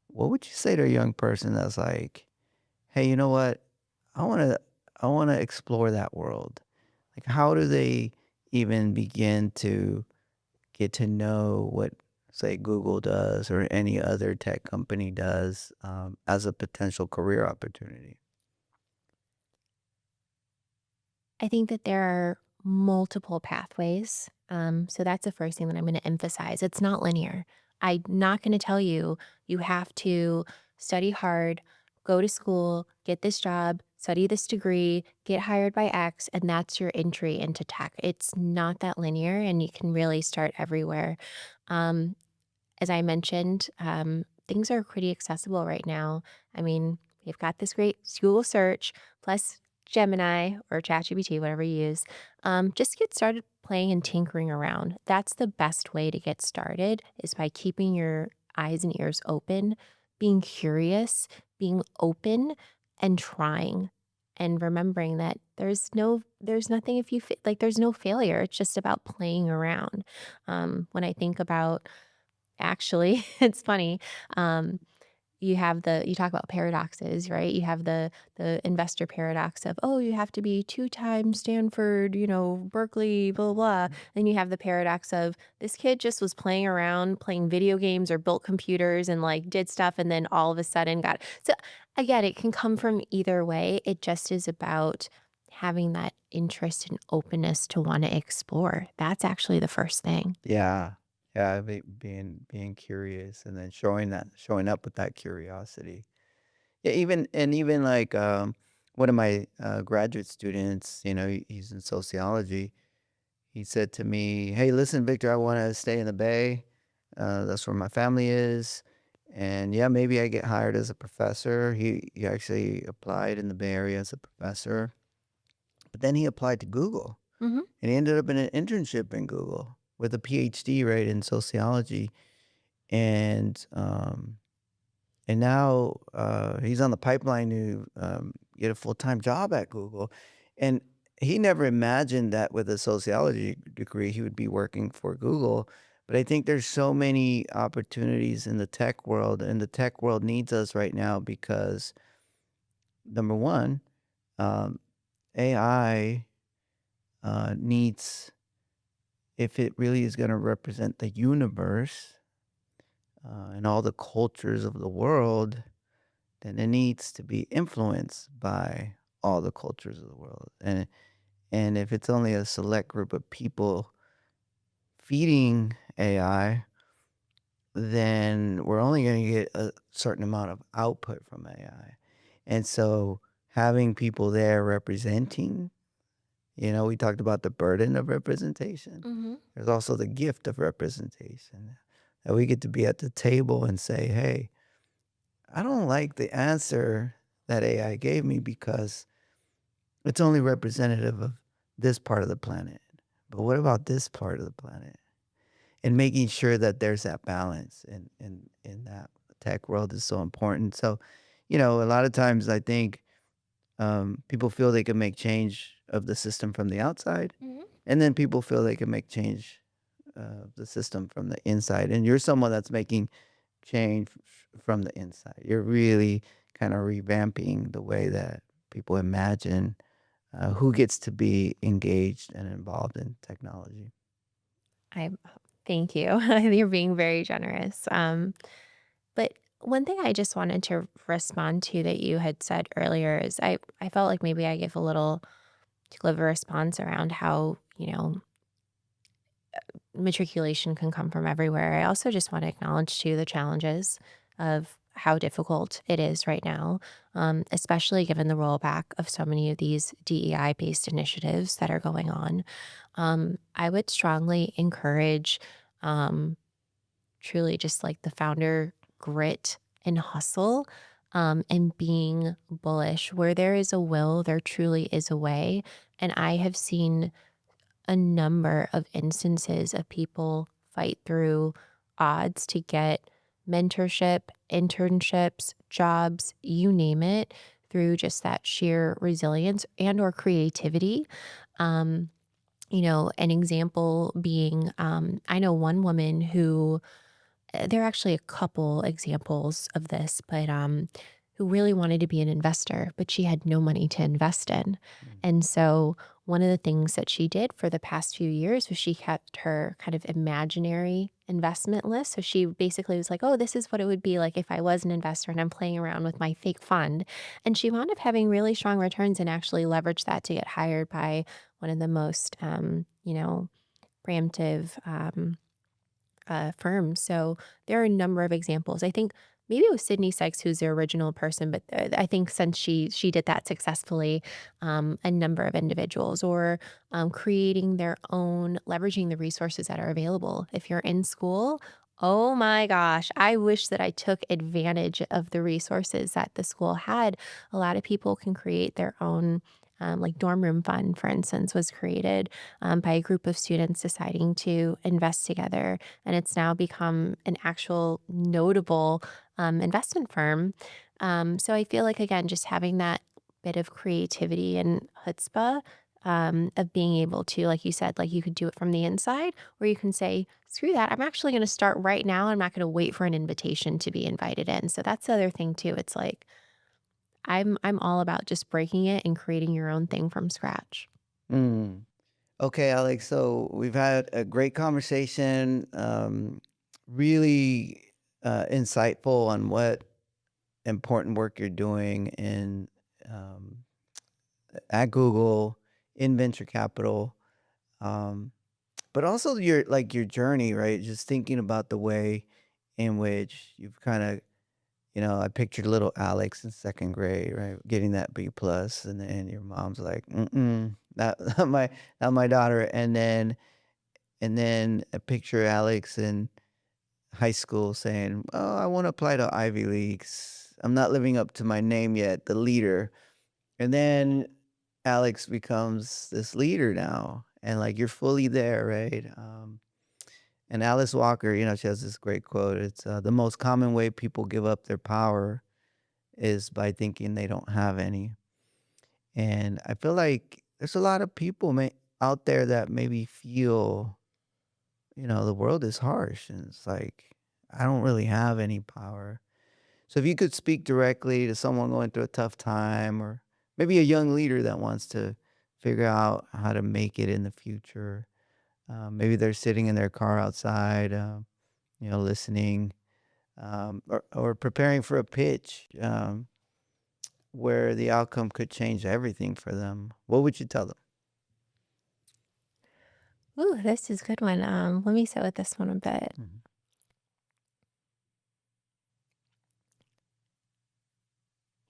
what would you say to a young person that's like, "Hey, you know what? I wanna I wanna explore that world." Like, how do they even begin to get to know what, say, Google does or any other tech company does, as a potential career opportunity? I think that there are multiple pathways. So that's the first thing that I'm going to emphasize. It's not linear. I'm not going to tell you you have to study hard, go to school, get this job, study this degree, get hired by X, and that's your entry into tech. It's not that linear, and you can really start everywhere. Um, as I mentioned, things are pretty accessible right now. I mean, we've got this great Google search plus Gemini or ChatGPT, whatever you use. Just get started playing and tinkering around. That's the best way to get started is by keeping your eyes and ears open, being curious, being open, and trying. And remembering that there's nothing if you like, there's no failure. It's just about playing around. When I think about actually, it's funny. Um, you talk about paradoxes, right? You have the investor paradox of, oh, you have to be 2 times Stanford, Berkeley, blah, blah, blah. Then you have the paradox of this kid just was playing around, playing video games or built computers and like did stuff and then all of a sudden got so again, it can come from either way. It just is about having that interest and openness to want to explore. That's actually the first thing. Yeah. Yeah, being curious and then showing up with that curiosity. Yeah, even like, one of my, graduate students, he's in sociology. He said to me, "Hey, listen, Victor, I wanna stay in the Bay. That's where my family is, and yeah, maybe I get hired as a professor." He actually applied in the Bay Area as a professor, but then he applied to Google, Hmm. and he ended up in an internship in Google with a PhD, right, in sociology, and, um and now, he's on the pipeline to, get a full-time job at Google, and he never imagined that with a sociology degree, he would be working for Google, but I think there's so many opportunities in the tech world, and the tech world needs us right now because, number 1, um, AI, needs, if it really is going to represent the universe and all the cultures of the world, then it needs to be influenced by all the cultures of the world. And if it's only a select group of people feeding AI, then we're only going to get a certain amount of output from AI. And so having people there representing, we talked about the burden of representation. Mhm. There's also the gift of representation that we get to be at the table and say, hey, I don't like the answer that AI gave me because it's only representative of this part of the planet. But what about this part of the planet? And making sure that there's that balance in that tech world is so important. So, a lot of times I think people feel they can make change of the system from the outside, Mhm. and then people feel they can make change of the system from the inside. And you're someone that's making change from the inside. You're really kind of revamping the way that people imagine who gets to be engaged and involved in technology. I thank you. You're being very generous. But one thing I just wanted to respond to that you had said earlier is I felt like maybe I give a little too glib a response around how, matriculation can come from everywhere. I also just want to acknowledge too the challenges of how difficult it is right now, especially given the rollback of so many of these DEI based initiatives that are going on. I would strongly encourage um, truly just like the founder grit and hustle, and being bullish. Where there is a will, there truly is a way. And I have seen a number of instances of people fight through odds to get mentorship, internships, jobs, you name it, through just that sheer resilience and or creativity. Um, an example being, I know one woman who there are actually a couple examples of this, but who really wanted to be an investor, but she had no money to invest in. Mm. And so one of the things that she did for the past few years was she kept her kind of imaginary investment list. So she basically was like, oh, this is what it would be like if I was an investor and I'm playing around with my fake fund. And she wound up having really strong returns and actually leveraged that to get hired by one of the most, preemptive firms. So there are a number of examples. I think maybe it was Sydney Sykes who's the original person, but I think since she did that successfully, a number of individuals or creating their own, leveraging the resources that are available. If you're in school, oh my gosh, I wish that I took advantage of the resources that the school had. A lot of people can create their own. Like dorm room fund, for instance, was created by a group of students deciding to invest together, and it's now become an actual notable investment firm. So I feel like, again, just having that bit of creativity and chutzpah, of being able to, like you said, like you could do it from the inside, or you can say, screw that, I'm actually going to start right now. I'm not going to wait for an invitation to be invited in. So that's the other thing too. It's like I'm all about just breaking it and creating your own thing from scratch. Mm. Okay, Alex. So we've had a great conversation, really insightful on what important work you're doing um, at Google in venture capital, um, but also your journey, right? Just thinking about the way in which you've kind of, I pictured little Alex in second grade, right, getting that B plus, and then your mom's like, mm, not, not my daughter, and then a picture Alex in high school saying, "Oh, I want to apply to Ivy Leagues. I'm not living up to my name yet, the leader." And then Alex becomes this leader now, and like you're fully there, right? And Alice Walker, she has this great quote. It's the most common way people give up their power is by thinking they don't have any. And I feel like there's a lot of people out there that maybe feel, the world is harsh, and it's like, I don't really have any power. So if you could speak directly to someone going through a tough time or maybe a young leader that wants to figure out how to make it in the future. Maybe they're sitting in their car outside, listening, or preparing for a pitch, where the outcome could change everything for them. What would you tell them? Ooh, this is a good one. Let me sit with this one a bit. Mhm.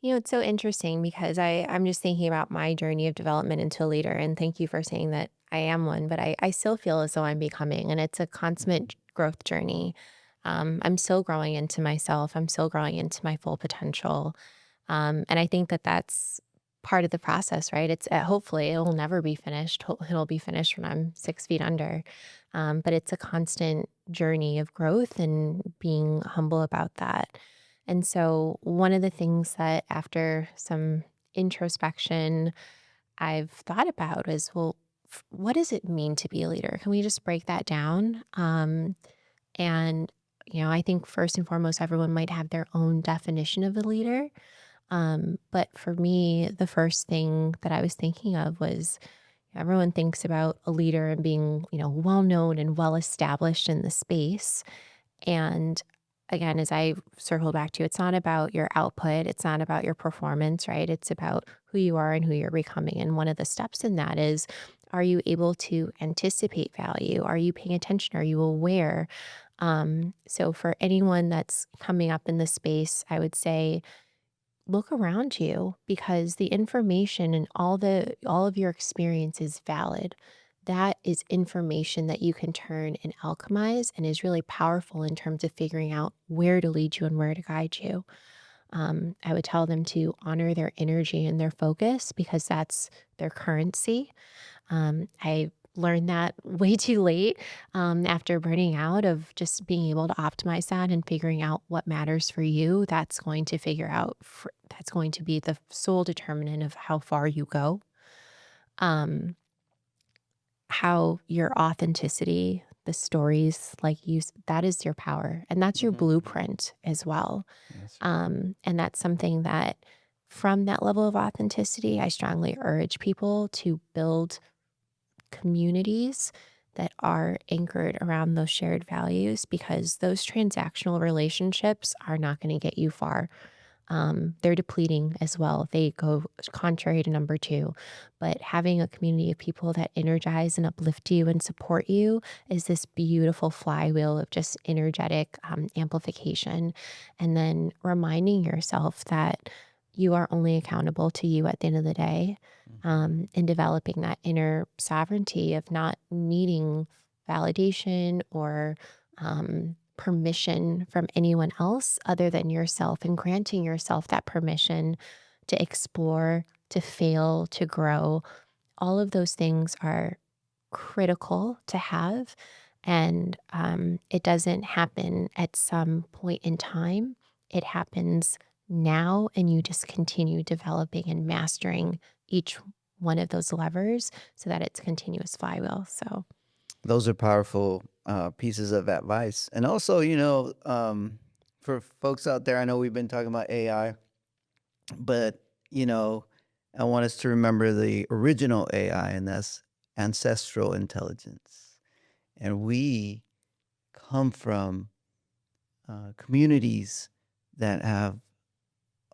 It's so interesting because I'm just thinking about my journey of development into a leader, and thank you for saying that I am one, but I still feel as though I'm becoming, and it's a constant growth journey. I'm still growing into myself. I'm still growing into my full potential. And I think that that's part of the process, right? It's hopefully it will never be finished. It'll be finished when I'm 6 feet under. But it's a constant journey of growth and being humble about that. And so, one of the things that after some introspection, I've thought about is, well, what does it mean to be a leader? Can we just break that down? And, I think first and foremost, everyone might have their own definition of a leader. But for me, the first thing that I was thinking of was everyone thinks about a leader and being, well known and well established in the space. And again, as I circle back to, it's not about your output, it's not about your performance, right? It's about who you are and who you're becoming. And one of the steps in that is, are you able to anticipate value? Are you paying attention? Are you aware? So for anyone that's coming up in the space, I would say look around you because the information and all of your experience is valid. That is information that you can turn and alchemize and is really powerful in terms of figuring out where to lead you and where to guide you. I would tell them to honor their energy and their focus because that's their currency. I learned that way too late, after burning out of just being able to optimize that and figuring out what matters for you. That's going to be the sole determinant of how far you go. Um, how your authenticity, the stories that is your power and that's your Mhm, mhm. blueprint as well. That's right. And that's something that from that level of authenticity, I strongly urge people to build communities that are anchored around those shared values because those transactional relationships are not going to get you far. They're depleting as well. They go contrary to number two. But having a community of people that energize and uplift you and support you is this beautiful flywheel of just energetic amplification. And then reminding yourself that you are only accountable to you at the end of the day, Mhm. and developing that inner sovereignty of not needing validation or permission from anyone else other than yourself and granting yourself that permission to explore, to fail, to grow. All of those things are critical to have. And it doesn't happen at some point in time, it happens now. And you just continue developing and mastering each one of those levers so that it's continuous flywheel. So, Those are powerful pieces of advice. And also, for folks out there, I know we've been talking about AI, but, you know, I want us to remember the original AI, and that's ancestral intelligence. And we come from communities that have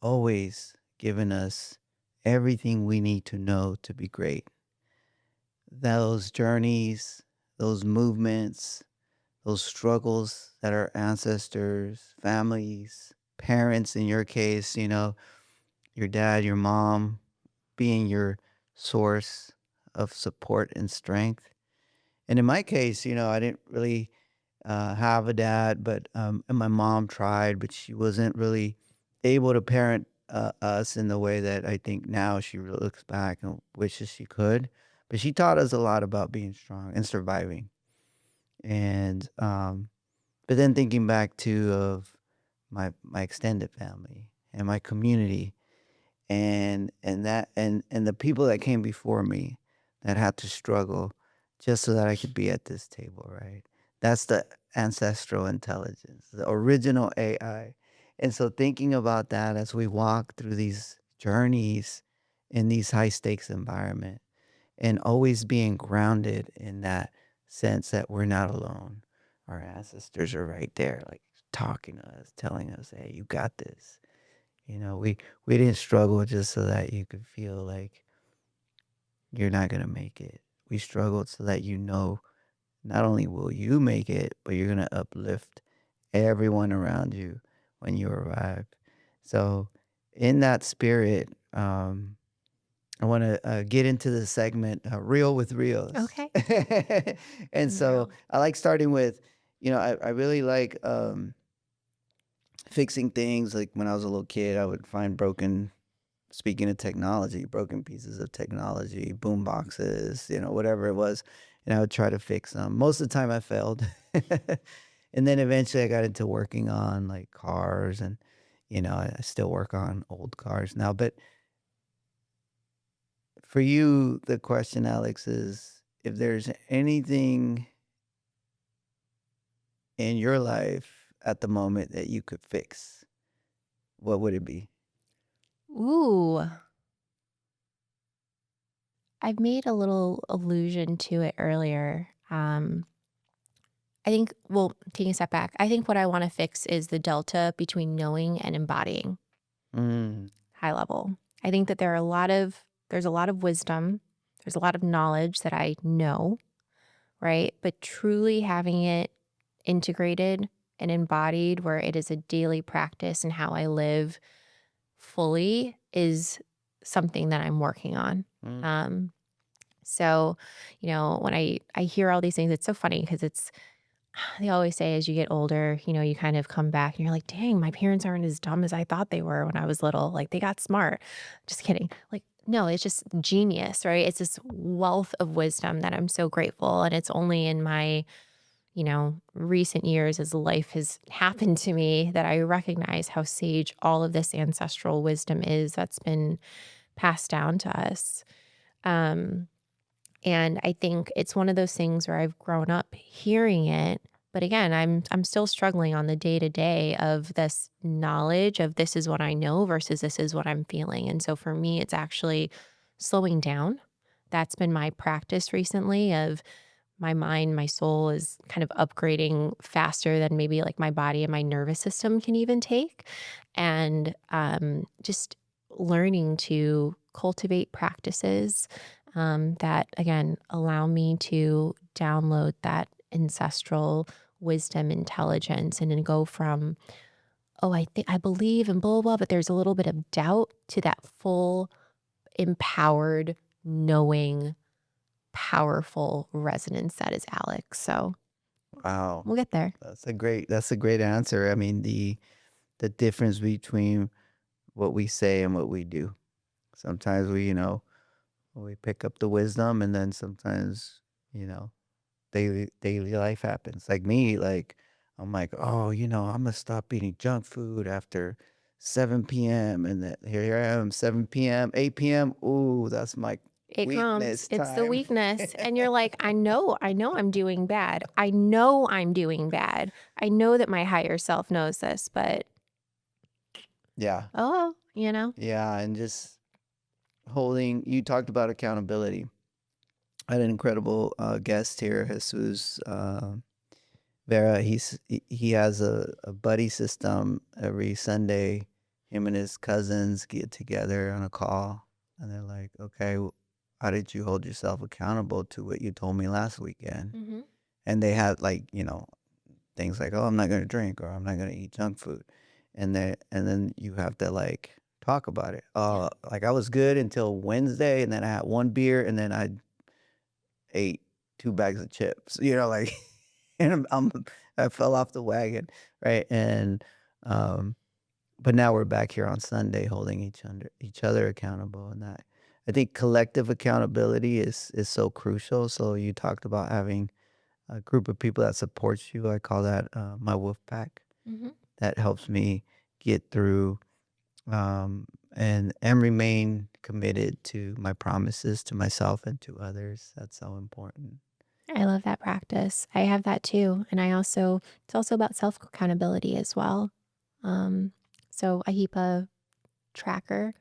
always given us everything we need to know to be great. Those journeys, those movements, those struggles that our ancestors, families, parents, in your case, your dad, your mom being your source of support and strength. And in my case, I didn't really have a dad, but and my mom tried, but she wasn't really able to parent us in the way that I think now she really looks back and wishes she could. But she taught us a lot about being strong and surviving. And but then thinking back to of my extended family and my community and the people that came before me that had to struggle just so that I could be at this table, right? That's the ancestral intelligence, the original AI. And so thinking about that as we walk through these journeys in these high stakes environment and always being grounded in that sense that we're not alone. Our ancestors are right there, like talking to us, telling us, "Hey, you got this." We didn't struggle just so that you could feel like you're not gonna make it. We struggled so that not only will you make it, but you're gonna uplift everyone around you when you arrive. So, in that spirit, I want to get into the segment "Real with Rios," Okay. and so Yeah. I like starting with, I really like fixing things. Like when I was a little kid, I would find broken. Speaking of technology, broken pieces of technology, boom boxes, whatever it was, and I would try to fix them. Most of the time, I failed, and then eventually, I got into working on like cars, and I still work on old cars now. But for you, the question, Alex, is if there's anything in your life at the moment that you could fix, what would it be? Ooh, I've made a little allusion to it earlier. I think, well, taking a step back, I think what I want to fix is the delta between knowing and embodying Mm, high level. I think that there's a lot of wisdom, there's a lot of knowledge that I know, right? But truly having it integrated and embodied where it is a daily practice and how I live fully is something that I'm working on. mm, Um, so, when I hear all these things, it's so funny because they always say as you get older, you kind of come back and you're like, dang, my parents aren't as dumb as I thought they were when I was little. Like they got smart. Just kidding. Like, no, it's just genius, right? It's this wealth of wisdom that I'm so grateful. And it's only in my, recent years as life has happened to me that I recognize how sage all of this ancestral wisdom is that's been passed down to us. Um, and I think it's one of those things where I've grown up hearing it, but again, I'm still struggling on the day-to-day of this knowledge of this is what I know versus this is what I'm feeling. And so for me, it's actually slowing down. That's been my practice recently of my mind, my soul is kind of upgrading faster than maybe like my body and my nervous system can even take. And just learning to cultivate practices that, again, allow me to download that ancestral wisdom, intelligence, and then go from, oh, I think I believe in blah, blah, but there's a little bit of doubt to that full, empowered, knowing, powerful resonance that is Alex. So wow, we'll get there. that's a great answer. I mean, the difference between what we say and what we do. Sometimes we pick up the wisdom, and then sometimes, you know, daily life happens. Like me, like I'm like, oh, I'm gonna stop eating junk food after 7 p.m. And then here I am, 7 p.m., 8 p.m. Ooh, that's my It comes. weakness It's the time. weakness. And you're like, I know I'm doing bad. I know I'm doing bad. I know that my higher self knows this, but Yeah. oh, Yeah. And just you talked about accountability. I had an incredible guest here, Jesus Vera. He has a buddy system every Sunday. Him and his cousins get together on a call, and they're like, "Okay, how did you hold yourself accountable to what you told me last weekend?" hmm And they had like things like, "Oh, I'm not gonna drink," or "I'm not gonna eat junk food," and then you have to like talk about it. yeah, Like I was good until Wednesday, and then I had one beer, and then I ate 2 bags of chips, like, and I fell off the wagon, right? And, um, but now we're back here on Sunday holding each other accountable, and that I think collective accountability is so crucial. So you talked about having a group of people that supports you. I call that, my wolf pack. hmm That helps me get through, and remain committed to my promises to myself and to others. That's so important. I love that practice. I have that too, and it's also about self accountability as well. Um, so I keep a tracker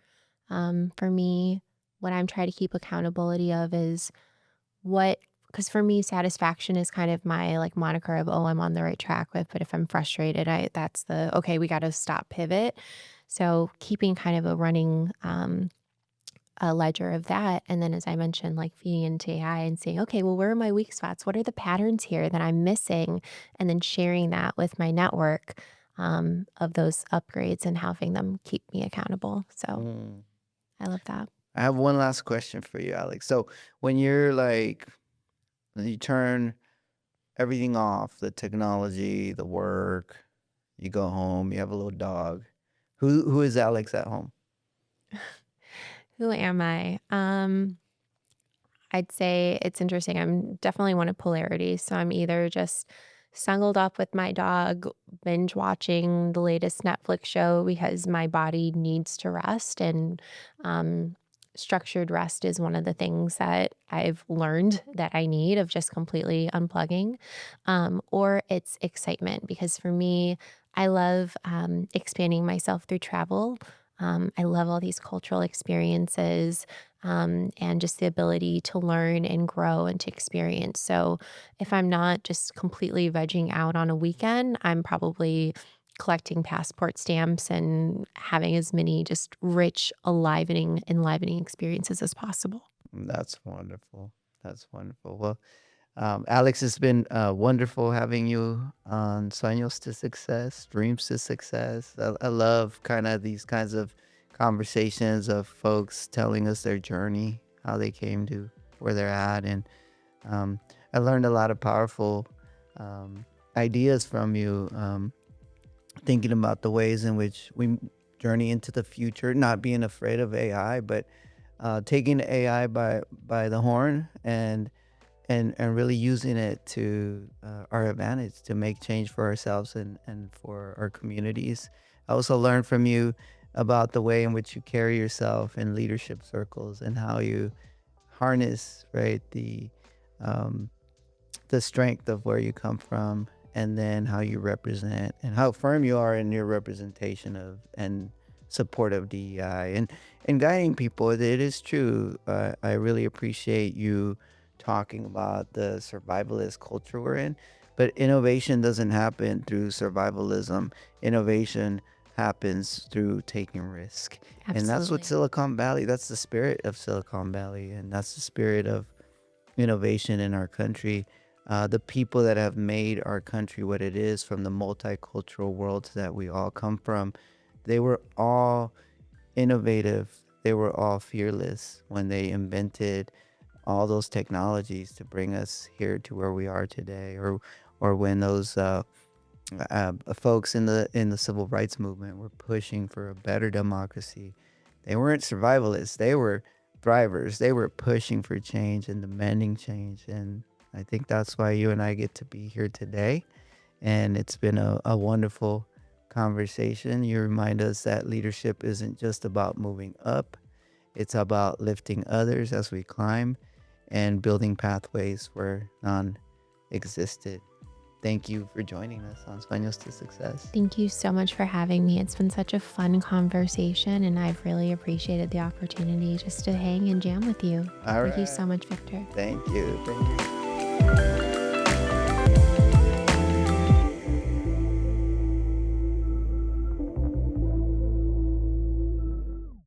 for me what I'm trying to keep accountability of is what, because for me, satisfaction is kind of my like moniker of, oh, I'm on the right track with. But if I'm frustrated, that's the, okay, we got to stop, pivot. So keeping kind of a running a ledger of that. And then, as I mentioned, like feeding into AI and saying, okay, well, where are my weak spots? What are the patterns here that I'm missing? And then sharing that with my network of those upgrades and having them keep me accountable. So Mm. I love that. I have one last question for you, Alex. So when you're like, when you turn everything off, the technology, the work, you go home, you have a little dog. Who is Alex at home? Who am I? I'd say it's interesting. I'm definitely one of polarity. So I'm either just snuggled up with my dog, binge watching the latest Netflix show because my body needs to rest. And um, structured rest is one of the things that I've learned that I need of just completely unplugging. Or it's excitement because for me, I love expanding myself through travel. I love all these cultural experiences and just the ability to learn and grow and to experience. So if I'm not just completely vegging out on a weekend, I'm probably collecting passport stamps and having as many just rich, enlivening experiences as possible. That's wonderful. That's wonderful. Well, Alex, it's been wonderful having you on Sueños to Success, Dreams to Success. I love kind of these kinds of conversations of folks telling us their journey, how they came to where they're at. And um, I learned a lot of powerful um, ideas from you, thinking about the ways in which we journey into the future, not being afraid of AI, but taking AI by the horn and really using it to our advantage to make change for ourselves and for our communities. I also learned from you about the way in which you carry yourself in leadership circles and how you harness, right, um, the strength of where you come from, and then how you represent and how firm you are in your representation of and support of DEI and guiding people. It is true. I really appreciate you talking about the survivalist culture we're in, but innovation doesn't happen through survivalism. Innovation happens through taking risk, and that's what Absolutely. Silicon Valley. That's the spirit of Silicon Valley, and that's the spirit of innovation in our country. The people that have made our country what it is from the multicultural worlds that we all come from, they were all innovative. They were all fearless when they invented all those technologies to bring us here to where we are today, or when those folks in the civil rights movement were pushing for a better democracy. They weren't survivalists. They were thrivers. They were pushing for change and demanding change. And I think that's why you and I get to be here today. And it's been a wonderful conversation. You remind us that leadership isn't just about moving up, it's about lifting others as we climb and building pathways where none existed. Thank you for joining us on Sueños to Success. Thank you so much for having me. It's been such a fun conversation, and I've really appreciated the opportunity just to hang and jam with you. All Thank you right. so much, Victor. Thank you. Thank you.